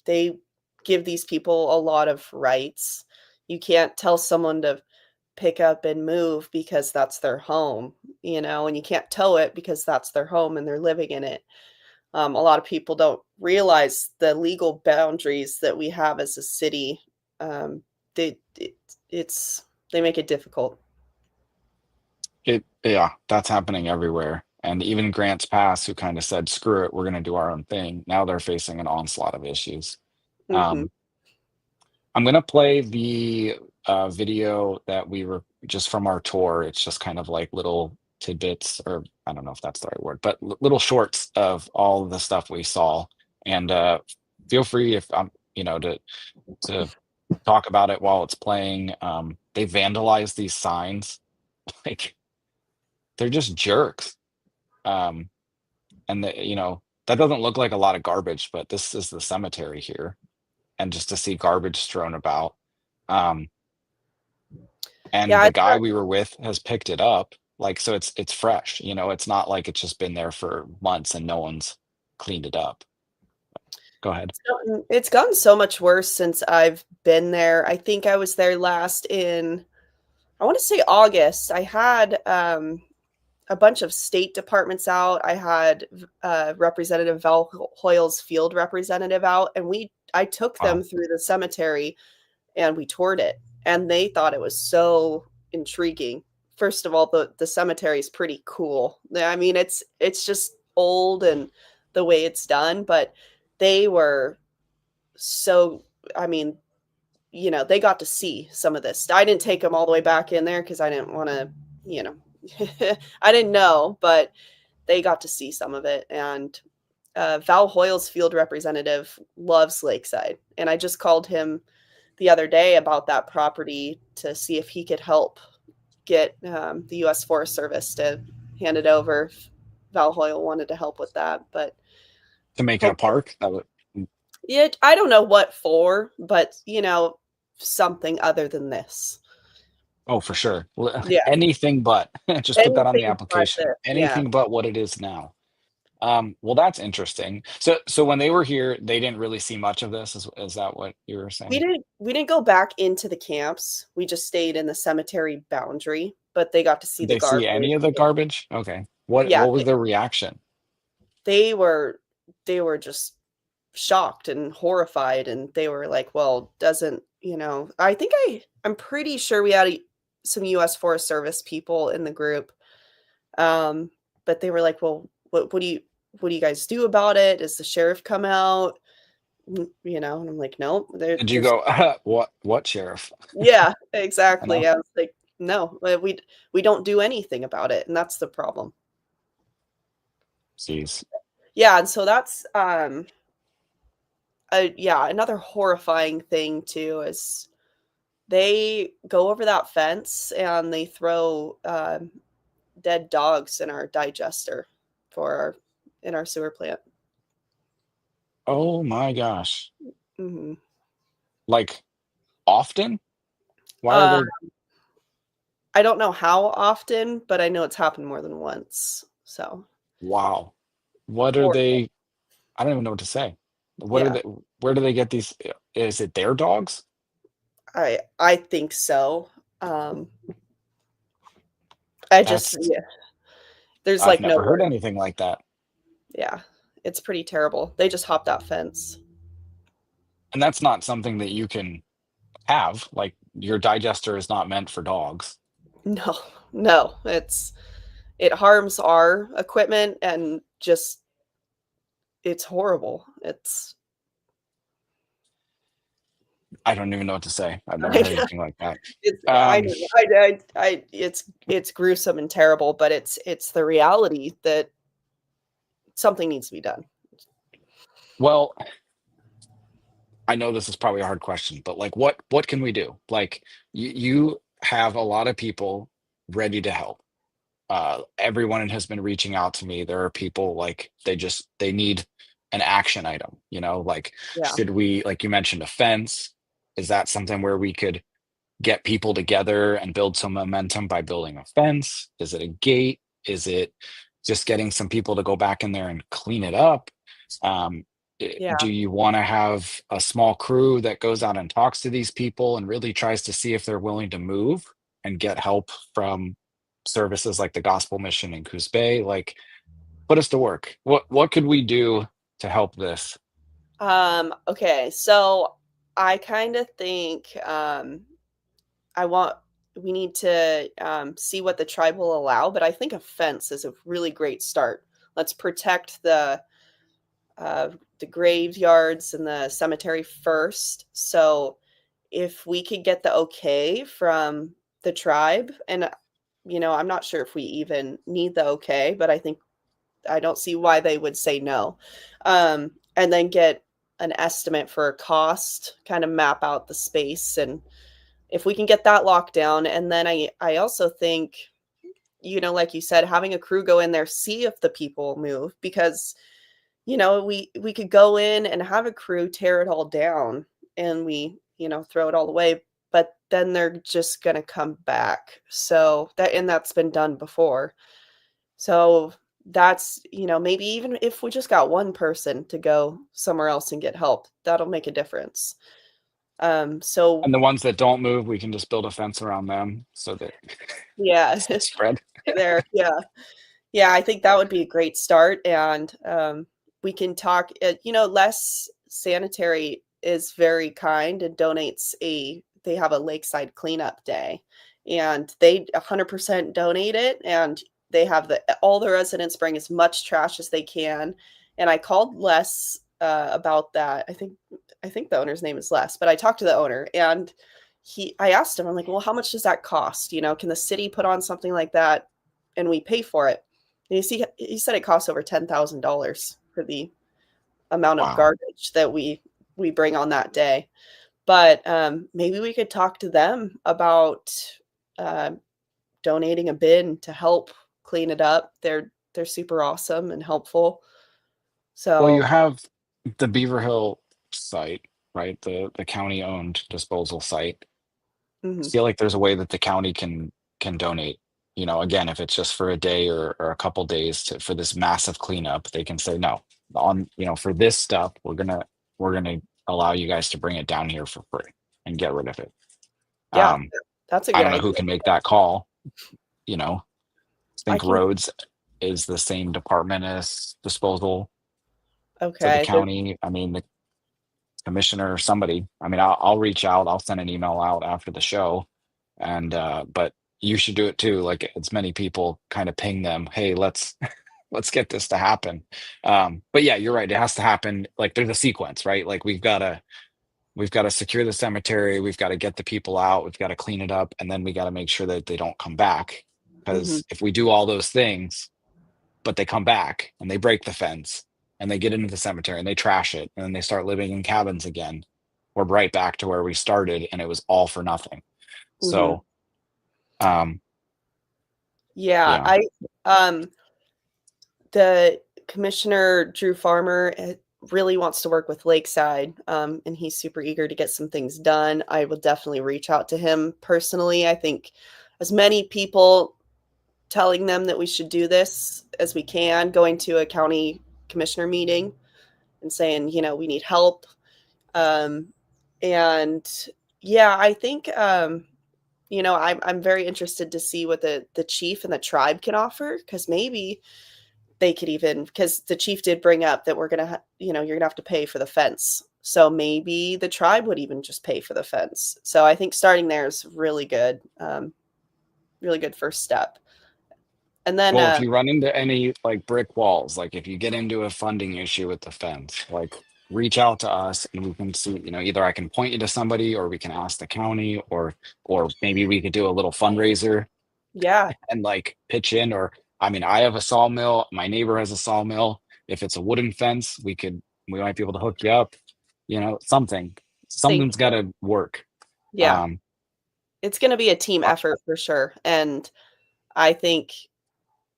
They give these people a lot of rights. You can't tell someone to pick up and move because that's their home, and you can't tow it because that's their home and they're living in it. A lot of people don't realize the legal boundaries that we have as a city. They it, it's they make it difficult. yeah, that's happening everywhere. And even Grants Pass, who kind of said, screw it, we're gonna do our own thing. Now they're facing an onslaught of issues. Mhm. Um, I'm gonna play the video that we were just from our tour. It's just kind of like little tidbits, or I don't know if that's the right word, but little shorts of all of the stuff we saw. And feel free if to talk about it while it's playing. They vandalize these signs, like they're just jerks. Um, and that doesn't look like a lot of garbage, but this is the cemetery here, and just to see garbage thrown about. Um, and Yeah, the it's guy we were with has picked it up, like, so it's fresh, it's not like it's just been there for months and no one's cleaned it up. Go ahead. it's gotten so much worse since I've been there. I think I was there last in, I want to say August. I had a bunch of state departments out. I had Representative Val Hoyle's field representative out, and I took them Wow. through the cemetery and we toured it, and they thought it was so intriguing. First of all, the cemetery is pretty cool. I mean, it's just old and the way it's done, but they were so, I mean, they got to see some of this. I didn't take them all the way back in there because I didn't want to, I didn't know, but they got to see some of it. And Val Hoyle's field representative loves Lakeside. And I just called him the other day about that property to see if he could help get the U.S. Forest Service to hand it over. Val Hoyle wanted to help with that, but To make it a park? yeah, I don't know what for, but something other than this. Oh, for sure. Yeah, Anything but. Just put that on the anything but application. this. Yeah, Anything but what it is now. Well, that's interesting. So when they were here, they didn't really see much of this. Is that what you were we saying? didn't go back into the camps. We just stayed in the cemetery boundary, but they got to see Did the they see garbage. any of the garbage? Okay. What Yeah, was their reaction? they were just shocked and horrified, and they were like, well, doesn't I think I'm pretty sure we had some US Forest Service people in the group, but they were like, well, what do you guys do about it? Does the sheriff come out? And I'm like, no, Did you go, what sheriff? yeah, I know. exactly. I was like, no, we don't do anything about it, and that's the problem. Jeez. Yeah, and so that's another horrifying thing too is they go over that fence and they throw dead dogs in our digester in our sewer plant. Oh my gosh. Hmm. Like often? Why are Uh, there I don't know how often, but I know it's happened more than once. So wow. What are horrible. they? I don't even know what to say. What are Yeah, they where do they get these? Is it their dogs? I think so. Um, I just That's yeah, there's I've like no never heard word. anything like that. Yeah, it's pretty terrible. They just hopped that fence. And that's not something that you can have. Like your digester is not meant for dogs. No, no, it harms our equipment and just it's horrible. I don't even know what to say. I've never I heard anything like that. I Um, know, it's gruesome and terrible, but it's the reality that something needs to be done. well, I know this is probably a hard question, but like what can we do? Like you have a lot of people ready to help. Everyone has been reaching out to me. There are people like they need an action item, like Yeah. should we, like you mentioned, a fence? Is that something where we could get people together and build some momentum by building a fence? Is it a gate? Is it just getting some people to go back in there and clean it up? Um, Yeah. do you want to have a small crew that goes out and talks to these people and really tries to see if they're willing to move and get help from services like the Gospel Mission in Coos Bay? Like, put us to work. What could we do to help this? Okay, so I kind of think I want we need to see what the tribe will allow, but I think a fence is a really great start. Let's protect the graveyards and the cemetery first. So if we could get the okay from the tribe, and I'm not sure if we even need the okay, but I don't see why they would say no. And then get an estimate for a cost, kind of map out the space, and if we can get that locked down, and then I also think, like you said, having a crew go in there, see if the people move, because we could go in and have a crew tear it all down, and we throw it all away, but then they're just going to come back. So that's been done before. So that's, maybe even if we just got one person to go somewhere else and get help, that'll make a difference. So And the ones that don't move, we can just build a fence around them so that yeah, it's not spread. there, yeah. Yeah, I think that would be a great start, and we can talk. Les Sanitary is very kind and donates They have a lakeside cleanup day, and they 100% donate it, and they have all the residents bring as much trash as they can. And I called Les about that. I think the owner's name is Les, but I talked to the owner and I asked him, I'm like, well, how much does that cost? You know, can the city put on something like that and we pay for it? And he said it costs over $10,000 for the amount of Wow. garbage that we bring on that day. But maybe we could talk to them about uh, donating a bin to help clean it up. They're super awesome and helpful. Well, you So, have the Beaver Hill site, right? The county owned disposal site. I mhm. feel like there's a way that the county can donate. You know, again, if it's just for a day or a couple days for this massive cleanup, they can say no. On, you know, for this stuff, we're gonna allow you guys to bring it down here for free and get rid of it. Yeah, Um, that's a I good don't know idea. who can make that call, you know. I I think can. roads is the same department as disposal for the Okay. county. I mean, the commissioner or somebody. I mean, I'll reach out. I'll send an email out after the show, and but you should do it too. Like as many people kind of ping them, hey, let's get this to happen. But yeah, you're right. It has to happen. Like there's a sequence, right? Like we've got to secure the cemetery. We've got to get the people out. We've got to clean it up, and then we got to make sure that they don't come back. Mhm, Because if we do all those things, but they come back and they break the fence and they get into the cemetery and they trash it and then they start living in cabins again, we're right back to where we started and it was all for nothing. mhm. So um Yeah, yeah. I um the commissioner Drew Farmer really wants to work with Lakeside, and he's super eager to get some things done. I will definitely reach out to him personally. I think as many people telling them that we should do this as we can, going to a county commissioner meeting and saying, you know, we need help. Um, and yeah, I think you know, I'm very interested to see what the chief and the tribe can offer because maybe they could even because the chief did bring up that we're gonna you know you're gonna have to pay for the fence, so maybe the tribe would even just pay for the fence. So I think starting there is really good first step. And then Well, if you run into any like brick walls, like if you get into a funding issue with the fence, like reach out to us and we can see, you know, either I can point you to somebody or we can ask the county or maybe we could do a little fundraiser yeah, and like pitch in. Or I mean, I have a sawmill, my neighbor has a sawmill. If it's a wooden fence, we might be able to hook you up, you know, thank something's got you. to work. Yeah, um it's going to be a team uh, effort for sure. And I think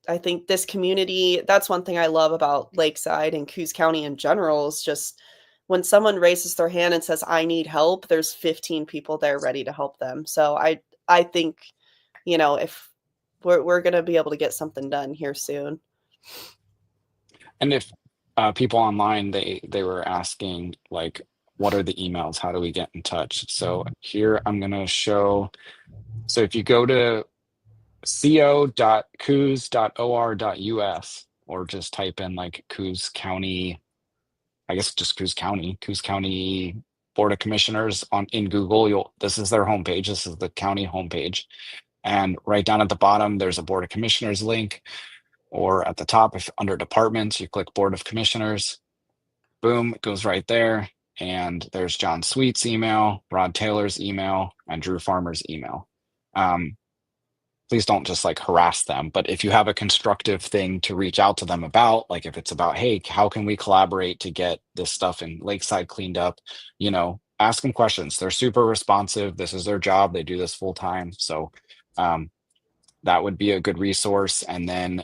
I think this community, that's one thing I love about Lakeside and Coos County in general is just when someone raises their hand and says, I need help, there's 15 people there ready to help them. So I think, you know, if we're gonna be able to get something done here soon. and if people online, they were asking like, what are the emails, how do we get in touch? So here I'm going to show. So if you go to co.coos.or.us or just type in like Coos County, I guess just Coos County Board of Commissioners on in Google, this is their homepage. This is the county homepage. And right down at the bottom, there's a Board of Commissioners link, or at the top, if under departments, you click Board of Commissioners, boom, it goes right there. And there's John Sweet's email, Rod Taylor's email, and Drew Farmer's email. Um, Please don't just like harass them, but if you have a constructive thing to reach out to them about, like if it's about, hey, how can we collaborate to get this stuff in Lakeside cleaned up, you know, ask them questions. They're super responsive. This is their job. They do this full time. So um, that would be a good resource. And then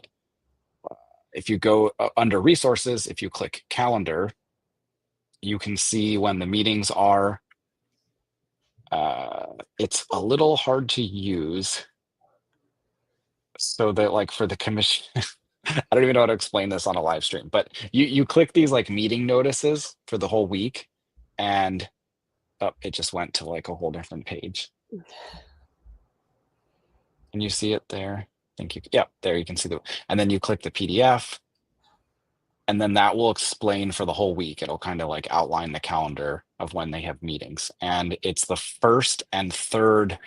if you go under resources, if you click calendar, you can see when the meetings are. It's a little hard to use, so that like for the commission, I don't even know how to explain this on a live stream, but you click these like meeting notices for the whole week, and oh, it just went to like a whole different page. Can you see it there? Thank you. Yeah, there you can see and then you click the PDF, and then that will explain for the whole week. It'll kind of like outline the calendar of when they have meetings, and it's the first and third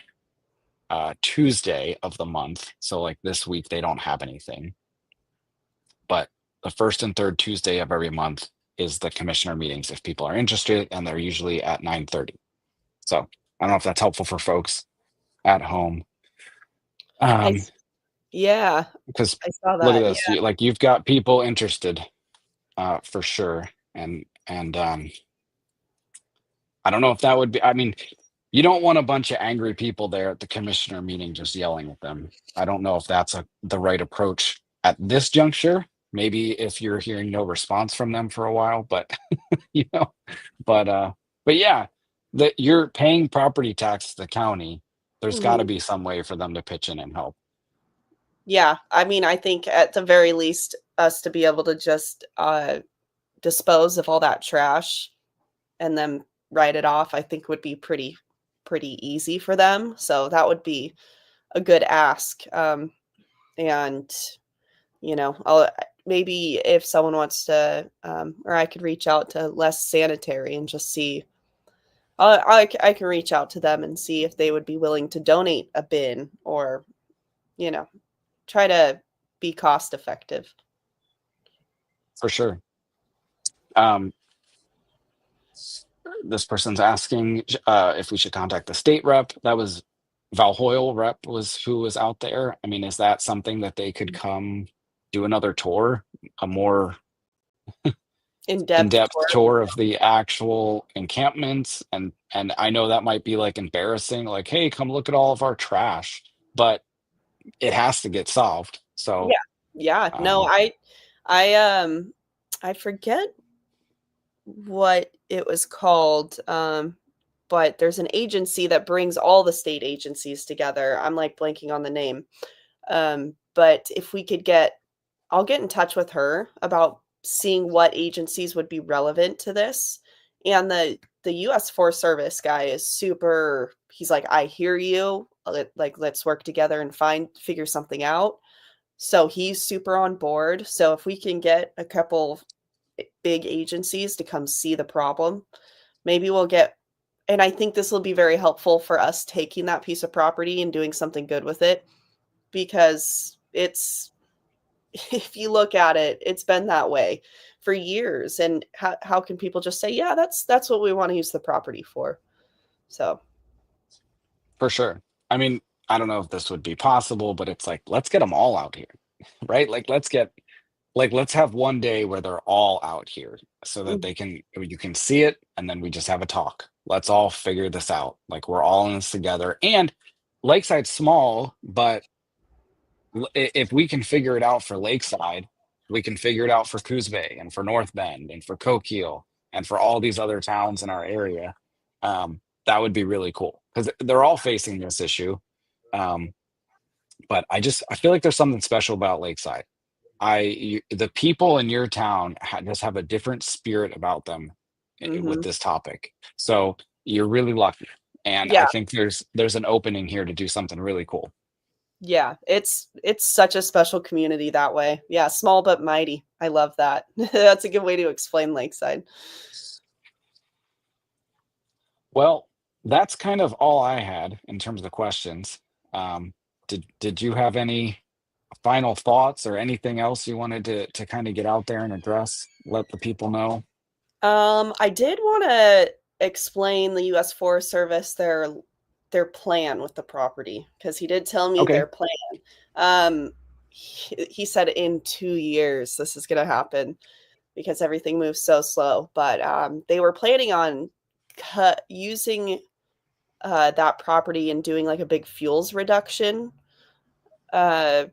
Tuesday of the month. So like this week they don't have anything, but the first and third Tuesday of every month is the commissioner meetings if people are interested, and they're usually at 9:30. So I don't know if that's helpful for folks at home. Yeah, Because I saw look at that. this, like you've got people interested for sure. And I don't know if that would be, I mean, you don't want a bunch of angry people there at the commissioner meeting just yelling at them. I don't know if that's the right approach at this juncture. Maybe if you're hearing no response from them for a while, but you know, but yeah, that you're paying property tax to the county. There's got to Mhm. be some way for them to pitch in and help. Yeah, I mean, I think at the very least, us to be able to just dispose of all that trash and then write it off, I think would be pretty easy for them. So that would be a good ask. And maybe if someone wants to, or I could reach out to Less Sanitary and just see. I can reach out to them and see if they would be willing to donate a bin or, you know, try to be cost effective. For sure. Um, this person's asking if we should contact the state rep. That was Val Hoyle rep was who was out there. I mean, is that something that they could come do another tour, a more In-depth in-depth tour. tour of the actual encampments? And I know that might be like embarrassing, like, hey, come look at all of our trash, but it has to get solved. So Yeah. Yeah. No, um, I forget what it was called. But there's an agency that brings all the state agencies together. I'm like blanking on the name. But if we could I'll get in touch with her about seeing what agencies would be relevant to this. And the US Forest Service guy is super, he's like, I hear you. Like, let's work together and figure something out. So he's super on board. So if we can get a couple big agencies to come see the problem, maybe we'll get, and I think this will be very helpful for us taking that piece of property and doing something good with it, because it's, if you look at it, it's been that way for years. And how can people just say, yeah, that's what we want to use the property for? So for sure. I mean, I don't know if this would be possible, but it's like, let's get them all out here, right? Like, let's have one day where they're all out here so that you can see it, and then we just have a talk. Let's all figure this out. Like, we're all in this together. And Lakeside's small, but if we can figure it out for Lakeside, we can figure it out for Coos Bay and for North Bend and for Coquille and for all these other towns in our area. That would be really cool because they're all facing this issue. Um, but I feel like there's something special about Lakeside. The people in your town just have a different spirit about them with mhm. this topic. So you're really lucky, and I Yeah, think there's an opening here to do something really cool. yeah, it's such a special community that way. Yeah, small but mighty. I love that. That's a good way to explain Lakeside. Well, that's kind of all I had in terms of the questions. Um, did you have any final thoughts or anything else you wanted to kind of get out there and address? Let the people know. I did want to explain the U.S. Forest Service their plan with the property, because he did tell me Okay. their plan. He said in 2 years this is going to happen because everything moves so slow. But they were planning on using that property and doing like a big fuels reduction, uh,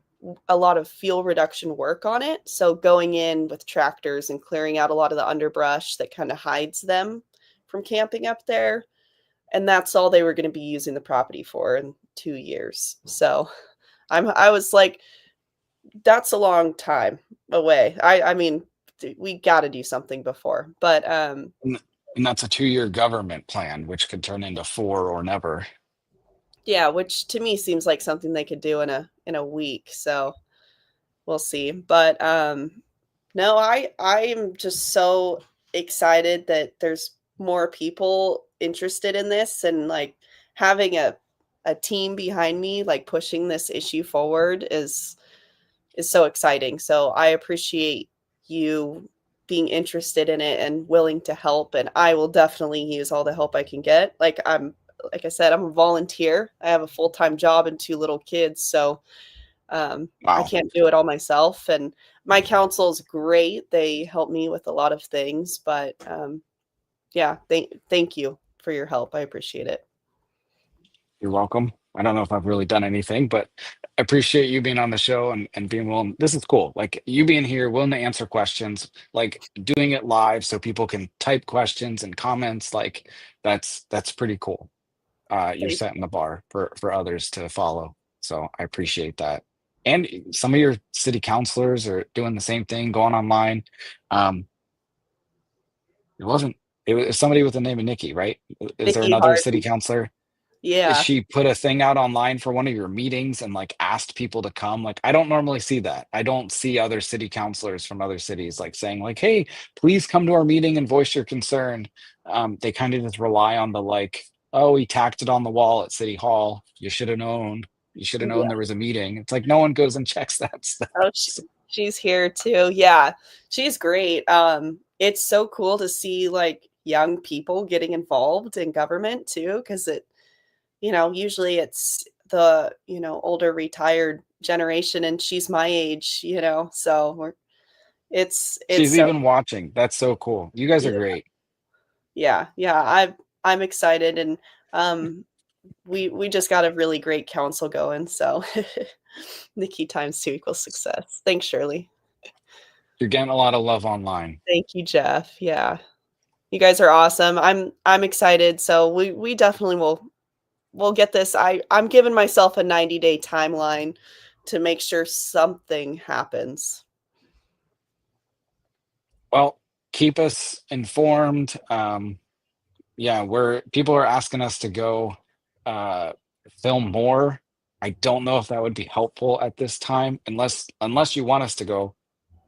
a lot of fuel reduction work on it. So going in with tractors and clearing out a lot of the underbrush that kind of hides them from camping up there. And that's all they were going to be using the property for in 2 years. So I was like, that's a long time away. I mean, we got to do something before. But And that's a 2-year government plan, which could turn into 4 or never. yeah, which to me seems like something they could do in a week. So we'll see. But no, I am just so excited that there's more people interested in this, and like having a team behind me like pushing this issue forward is so exciting. So I appreciate you being interested in it and willing to help. And I will definitely use all the help I can get. Like I said, I'm a volunteer. I have a full-time job and 2 little kids. So I Wow. can't do it all myself. And my council's great. They help me with a lot of things, but yeah, thank you for your help. I appreciate it. You're welcome. I don't know if I've really done anything, but I appreciate you being on the show and being willing. This is cool. Like you being here, willing to answer questions, like doing it live so people can type questions and comments. Like that's pretty cool. You're Thank setting the bar for others to follow. So I appreciate that. And some of your city councilors are doing the same thing, going online. Um, it was somebody with the name of Nikki, right? Is there Nikki another Hart. city councilor? Is Yeah. she put a thing out online for one of your meetings and like asked people to come? Like I don't normally see that. I don't see other city councilors from other cities like saying like, "Hey, please come to our meeting and voice your concern." They kind of just rely on the like, "Oh, he tacked it on the wall at City Hall. You should have known. You should have known Yeah. there was a meeting." It's like no one goes and checks that stuff. Oh, she's here too. Yeah. She's great. It's so cool to see like young people getting involved in government too, because usually it's the, older retired generation, and she's my age, so it's She's so even watching. That's so cool. You guys are yeah, great. yeah. I'm excited, and we just got a really great council going, so Nikki times 2 equals success. Thanks, Shirley. You're getting a lot of love online. Thank you, Jeff. Yeah. You guys are awesome. I'm excited. So we definitely we'll get this. I'm giving myself a 90-day timeline to make sure something happens. Well, keep us informed. Yeah, people are asking us to go uh film more. I don't know if that would be helpful at this time, unless you want us to go.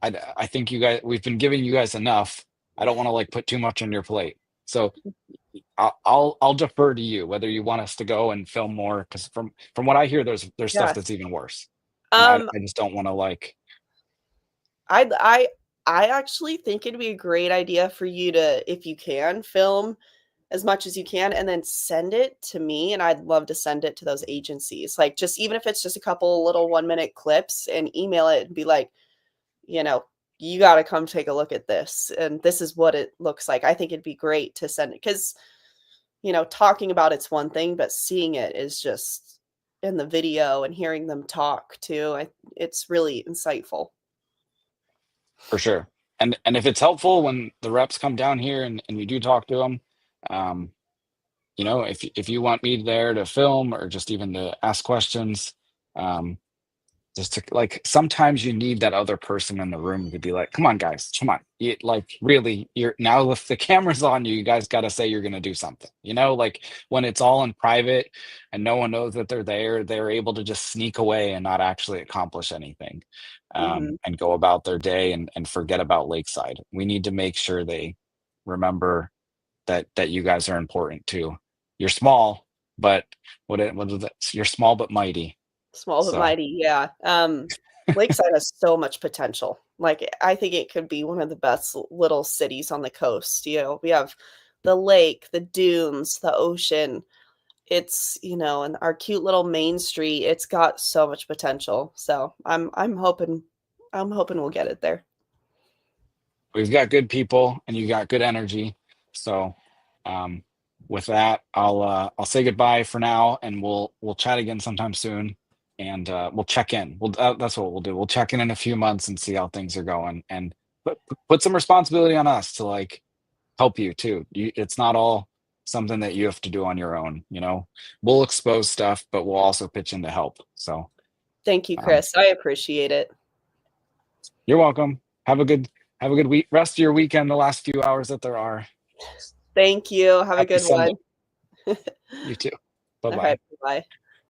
I think we've been giving you guys enough. I don't want to like put too much on your plate. So I'll defer to you whether you want us to go and film more, because from what I hear, there's stuff Yes. that's even worse. And Um, I just don't want to like. I I actually think it'd be a great idea for you to, if you can, film as much as you can and then send it to me, and I'd love to send it to those agencies. Like, just even if it's just a couple little 1-minute clips, and email it and be like, you know, you got to come take a look at this, and this is what it looks like. I think it'd be great to send it, because talking about it's one thing, but seeing it is just in the video, and hearing them talk too. It's really insightful. For sure. And if it's helpful when the reps come down here and you do talk to them, um, if you want me there to film or just even to ask questions, um, just to like sometimes you need that other person in the room to be like, come on, guys, come on. Like really, you're now if the camera's on you, you guys got to say you're going to do something. Like when it's all in private and no one knows that they're there, they're able to just sneak away and not actually accomplish anything, Hmm. and go about their day and forget about Lakeside. We need to make sure they remember that you guys are important too. You're small, but what is that? You're small but mighty. Small but So mighty, yeah. Lakeside has so much potential. Like, I think it could be one of the best little cities on the coast. We have the lake, the dunes, the ocean. And our cute little main street. It's got so much potential. So I'm hoping we'll get it there. we've got good people and you got good energy. So um with that, I'll say goodbye for now, and we'll chat again sometime soon, and we'll check in. That's what we'll do. We'll check in a few months and see how things are going, and put some responsibility on us to like help you too. It's not all something that you have to do on your own. We'll expose stuff, but we'll also pitch in to help. So Thank you, um, Chris. I appreciate it. you're welcome. Have a good week. Rest of your weekend. The last few hours that there are. Thank you. Have a Happy good Sunday. one. You too. Bye All bye. right. Bye.